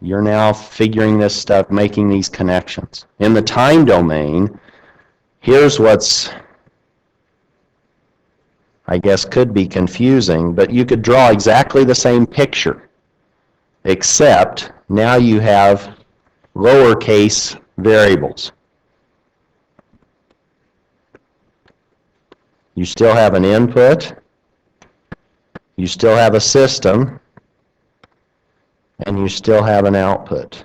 You're now figuring this stuff, making these connections. In the time domain, here's what's, I guess, could be confusing, but you could draw exactly the same picture, except now you have lowercase variables. You still have an input, you still have a system, and you still have an output.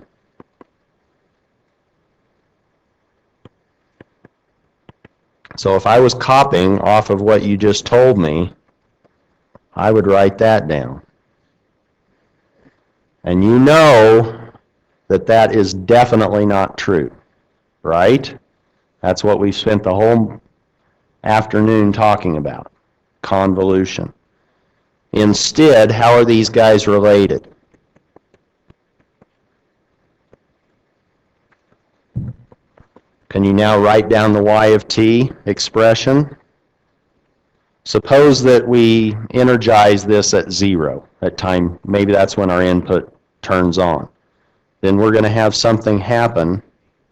So if I was copying off of what you just told me, I would write that down. And you know that that is definitely not true, right? That's what we've spent the whole afternoon talking about, convolution. Instead, how are these guys related? Can you now write down the y of t expression? Suppose that we energize this at 0, at time, maybe that's when our input turns on. Then we're going to have something happen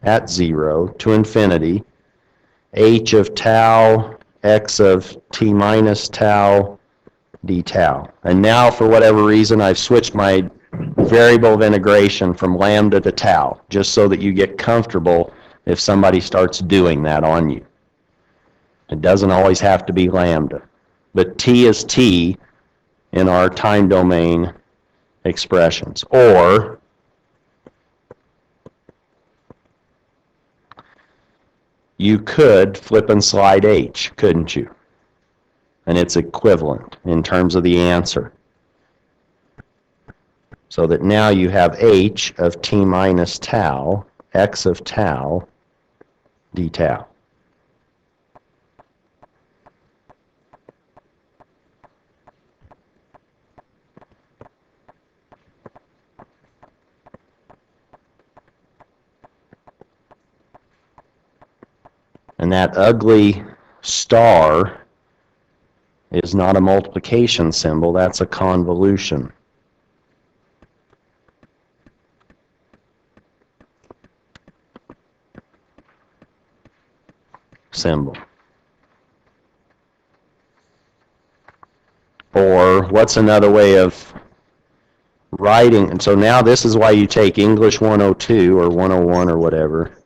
at 0 to infinity, h of tau, x of t minus tau, d tau. And now, for whatever reason, I've switched my variable of integration from lambda to tau, just so that you get comfortable if somebody starts doing that on you. It doesn't always have to be lambda. But t is t in our time domain expressions. Or you could flip and slide h, couldn't you? And it's equivalent in terms of the answer. So that now you have h of t minus tau, x of tau, d tau. And that ugly star is not a multiplication symbol, that's a convolution symbol. Or what's another way of writing? And so now this is why you take English 102 or 101 or whatever.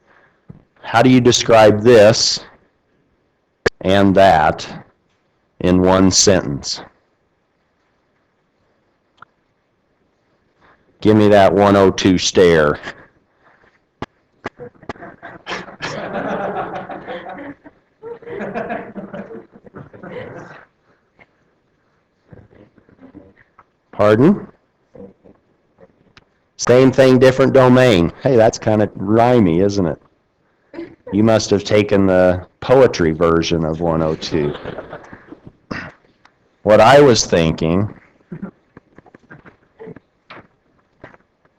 How do you describe this and that in one sentence? Give me that 102 stare. Pardon? Same thing, different domain. Hey, that's kind of rhymey, isn't it? You must have taken the poetry version of 102. What I was thinking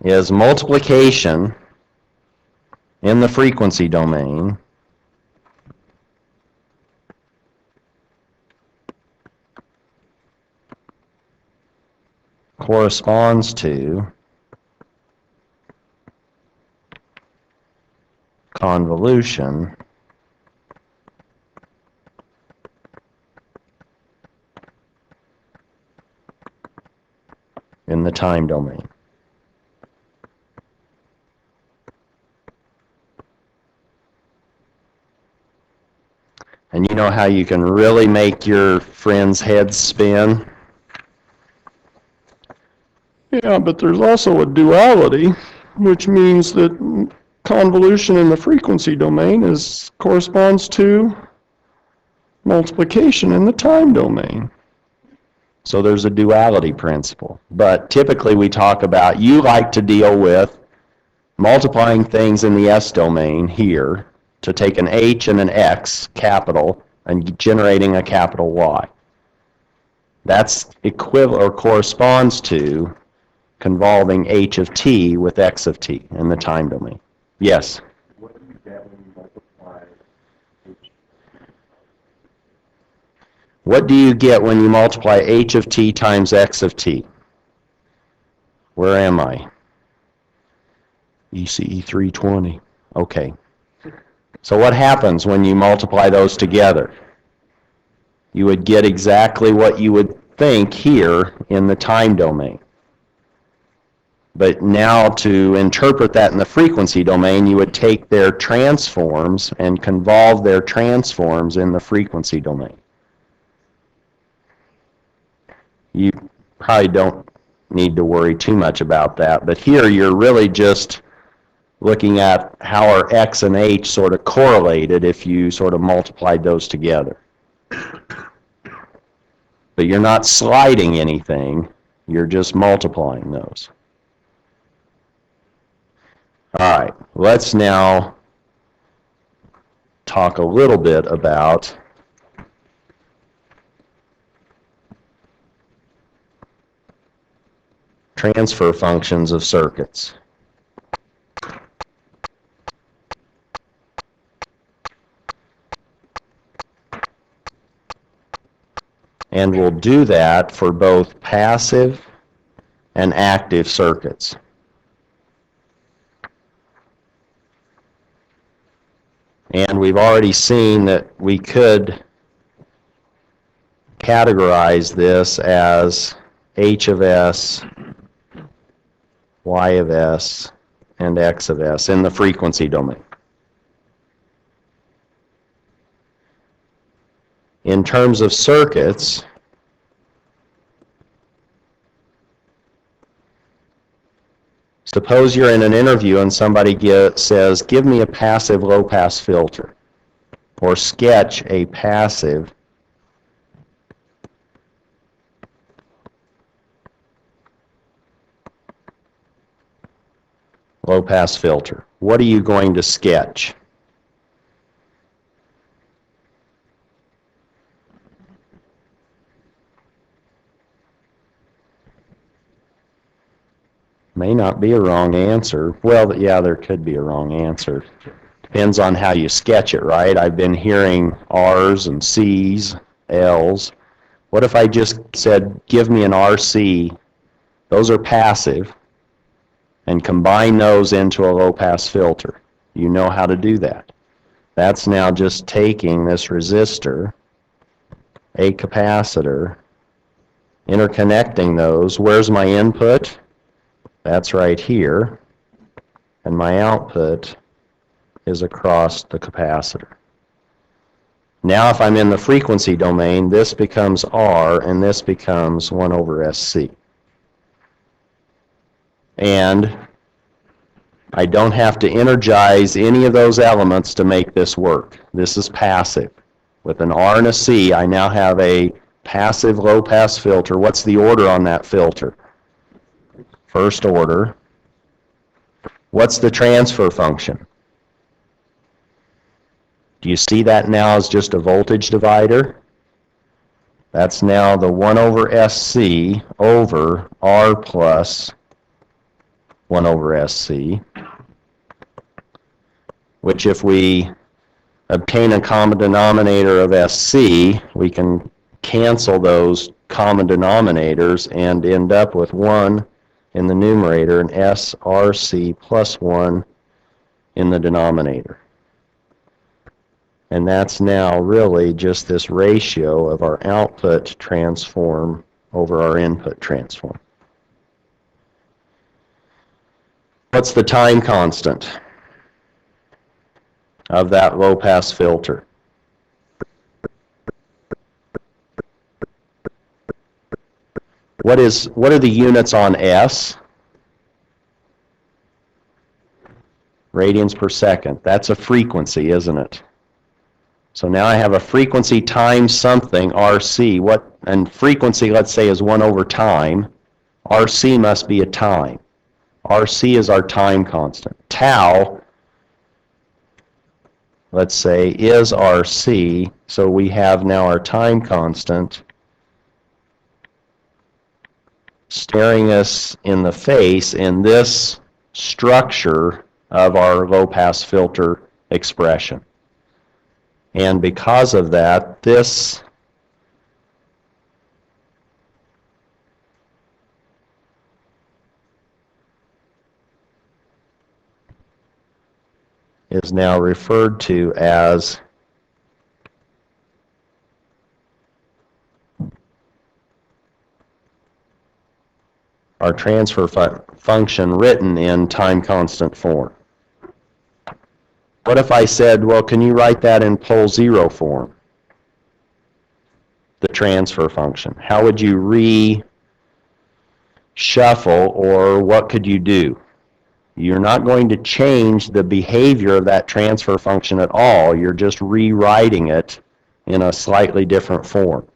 is multiplication in the frequency domain corresponds to convolution in the time domain. And you know how you can really make your friends' heads spin? Yeah, but there's also a duality, which means that convolution in the frequency domain corresponds to multiplication in the time domain. So there's a duality principle. But typically we talk about, you like to deal with multiplying things in the S domain here to take an H and an X, capital, and generating a capital Y. That's equivalent or corresponds to convolving H of t with X of t in the time domain. Yes? What do you get when you multiply H? What do you get when you multiply H of t times X of t? Where am I? ECE 320. Okay. So what happens when you multiply those together? You would get exactly what you would think here in the time domain. But now to interpret that in the frequency domain, you would take their transforms and convolve their transforms in the frequency domain. You probably don't need to worry too much about that, but here you're really just looking at how are X and H sort of correlated if you sort of multiplied those together. but you're not sliding anything, you're just multiplying those. All right, let's now talk a little bit about transfer functions of circuits. And we'll do that for both passive and active circuits. And we've already seen that we could categorize this as H of S, Y of S, and X of S in the frequency domain. In terms of circuits, suppose you're in an interview and somebody says, give me a passive low-pass filter, or sketch a passive low-pass filter. What are you going to sketch? May not be a wrong answer. Well, yeah, there could be a wrong answer. Depends on how you sketch it, right? I've been hearing R's and C's, L's. What if I just said, give me an RC, those are passive, and combine those into a low-pass filter? You know how to do that. That's now just taking this resistor, a capacitor, interconnecting those. Where's my input? That's right here, and my output is across the capacitor. Now if I'm in the frequency domain, this becomes R, and this becomes 1 over SC. And I don't have to energize any of those elements to make this work. This is passive. With an R and a C, I now have a passive low-pass filter. What's the order on that filter? First order. What's the transfer function? Do you see that now as just a voltage divider? That's now the 1 over SC over R plus 1 over SC, which if we obtain a common denominator of SC, we can cancel those common denominators and end up with 1 in the numerator and SRC plus 1 in the denominator. And that's now really just this ratio of our output transform over our input transform. What's the time constant of that low-pass filter? What are the units on S? Radians per second. That's a frequency, isn't it? So now I have a frequency times something, RC. And frequency, let's say, is 1 over time. RC must be a time. RC is our time constant. Tau, let's say, is RC. So we have now our time constant staring us in the face in this structure of our low-pass filter expression. And because of that, this is now referred to as our transfer function written in time constant form. What if I said, well, can you write that in pole zero form? The transfer function. How would you reshuffle, or what could you do? You're not going to change the behavior of that transfer function at all. You're just rewriting it in a slightly different form.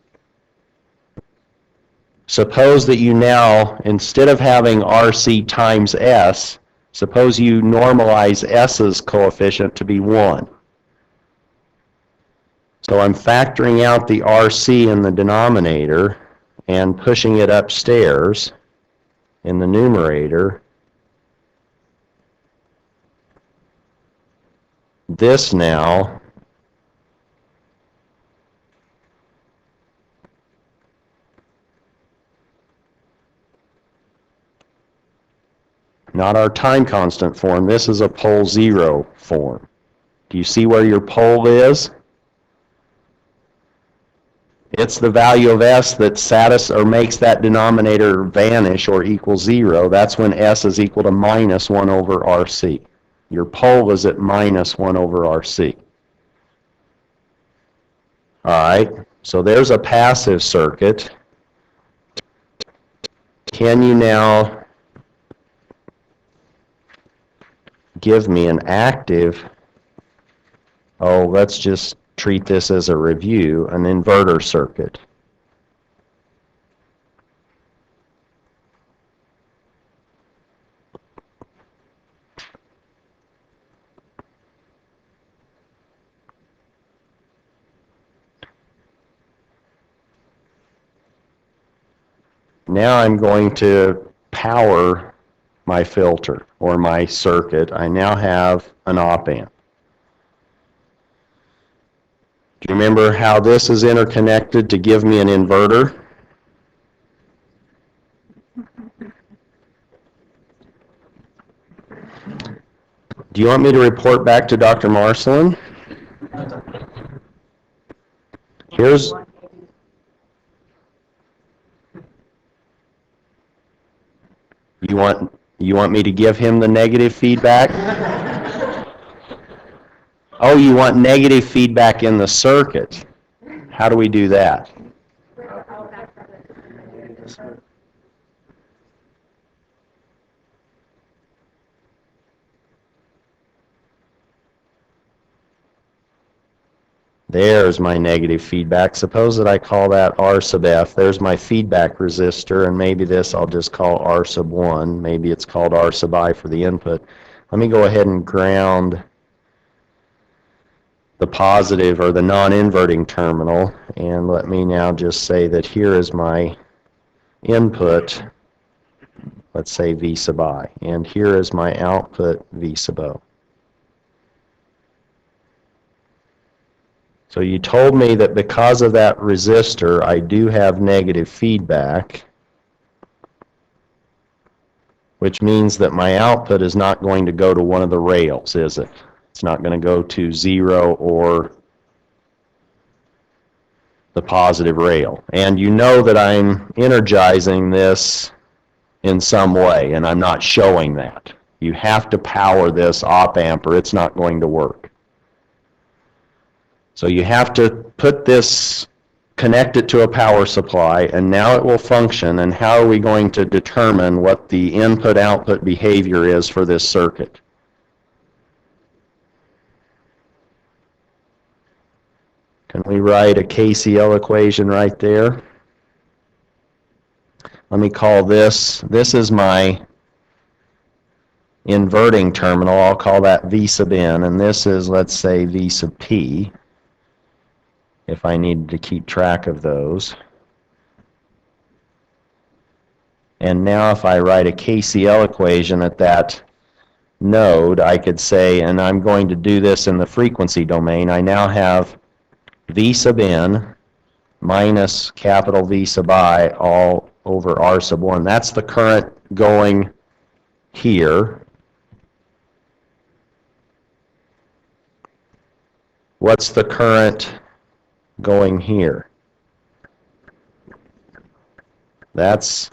suppose that you now, instead of having RC times S, suppose you normalize S's coefficient to be 1. So I'm factoring out the RC in the denominator and pushing it upstairs in the numerator. This now not our time constant form, this is a pole 0 form. Do you see where your pole is? It's the value of S that makes that denominator vanish or equal 0. That's when S is equal to minus 1 over RC. Your pole is at minus 1 over RC. All right, so there's a passive circuit. Can you now give me an active, let's just treat this as a review, an inverter circuit. Now I'm going to power my filter or my circuit. I now have an op-amp. Do you remember how this is interconnected to give me an inverter? Do you want me to report back to Dr. Marcelin? Here's... You want me to give him the negative feedback? Oh, you want negative feedback in the circuit. How do we do that? There's my negative feedback. Suppose that I call that R sub F. There's my feedback resistor, and maybe this I'll just call R sub 1. Maybe it's called R sub I for the input. Let me go ahead and ground the positive or the non-inverting terminal, and let me now just say that here is my input, let's say V sub I, and here is my output V sub O. So you told me that because of that resistor, I do have negative feedback, which means that my output is not going to go to one of the rails, is it? It's not going to go to 0 or the positive rail. And you know that I'm energizing this in some way, and I'm not showing that. You have to power this op-amp or it's not going to work. So you have to put this, connect it to a power supply, and now it will function. And how are we going to determine what the input-output behavior is for this circuit? Can we write a Kcl equation right there? Let me call this is my inverting terminal. I'll call that V sub N, and this is, let's say, V sub P, if I need to keep track of those. And now if I write a Kcl equation at that node, I could say, and I'm going to do this in the frequency domain, I now have V sub N minus capital V sub I all over R sub 1. That's the current going here. What's the current going here? That's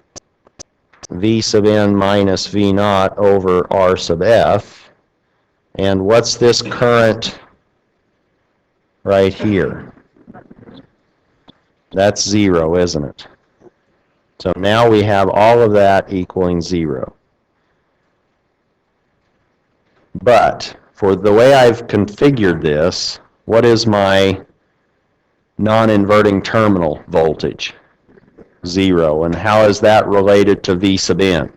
V sub N minus V naught over R sub F. And what's this current right here? That's 0, isn't it? So now we have all of that equaling 0. But for the way I've configured this, what is my non-inverting terminal voltage? 0. And how is that related to V sub n?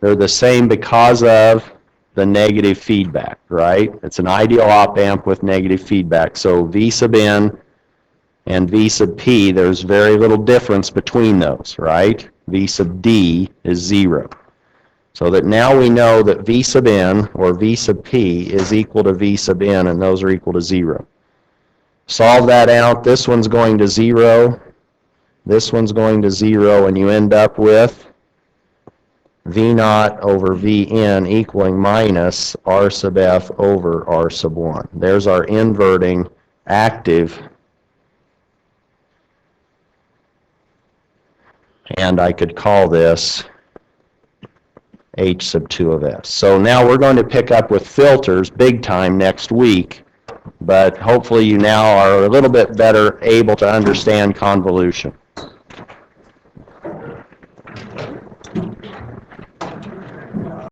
They're the same because of the negative feedback, right? It's an ideal op amp with negative feedback. So V sub n and V sub p, there's very little difference between those, right? V sub d is 0. So that now we know that V sub n or V sub p is equal to V sub n, and those are equal to 0. Solve that out. This one's going to 0. This one's going to 0, and you end up with V naught over Vn equaling minus R sub f over R sub 1. There's our inverting active, and I could call this H sub 2 of S. So now we're going to pick up with filters big time next week, but hopefully you now are a little bit better able to understand convolution.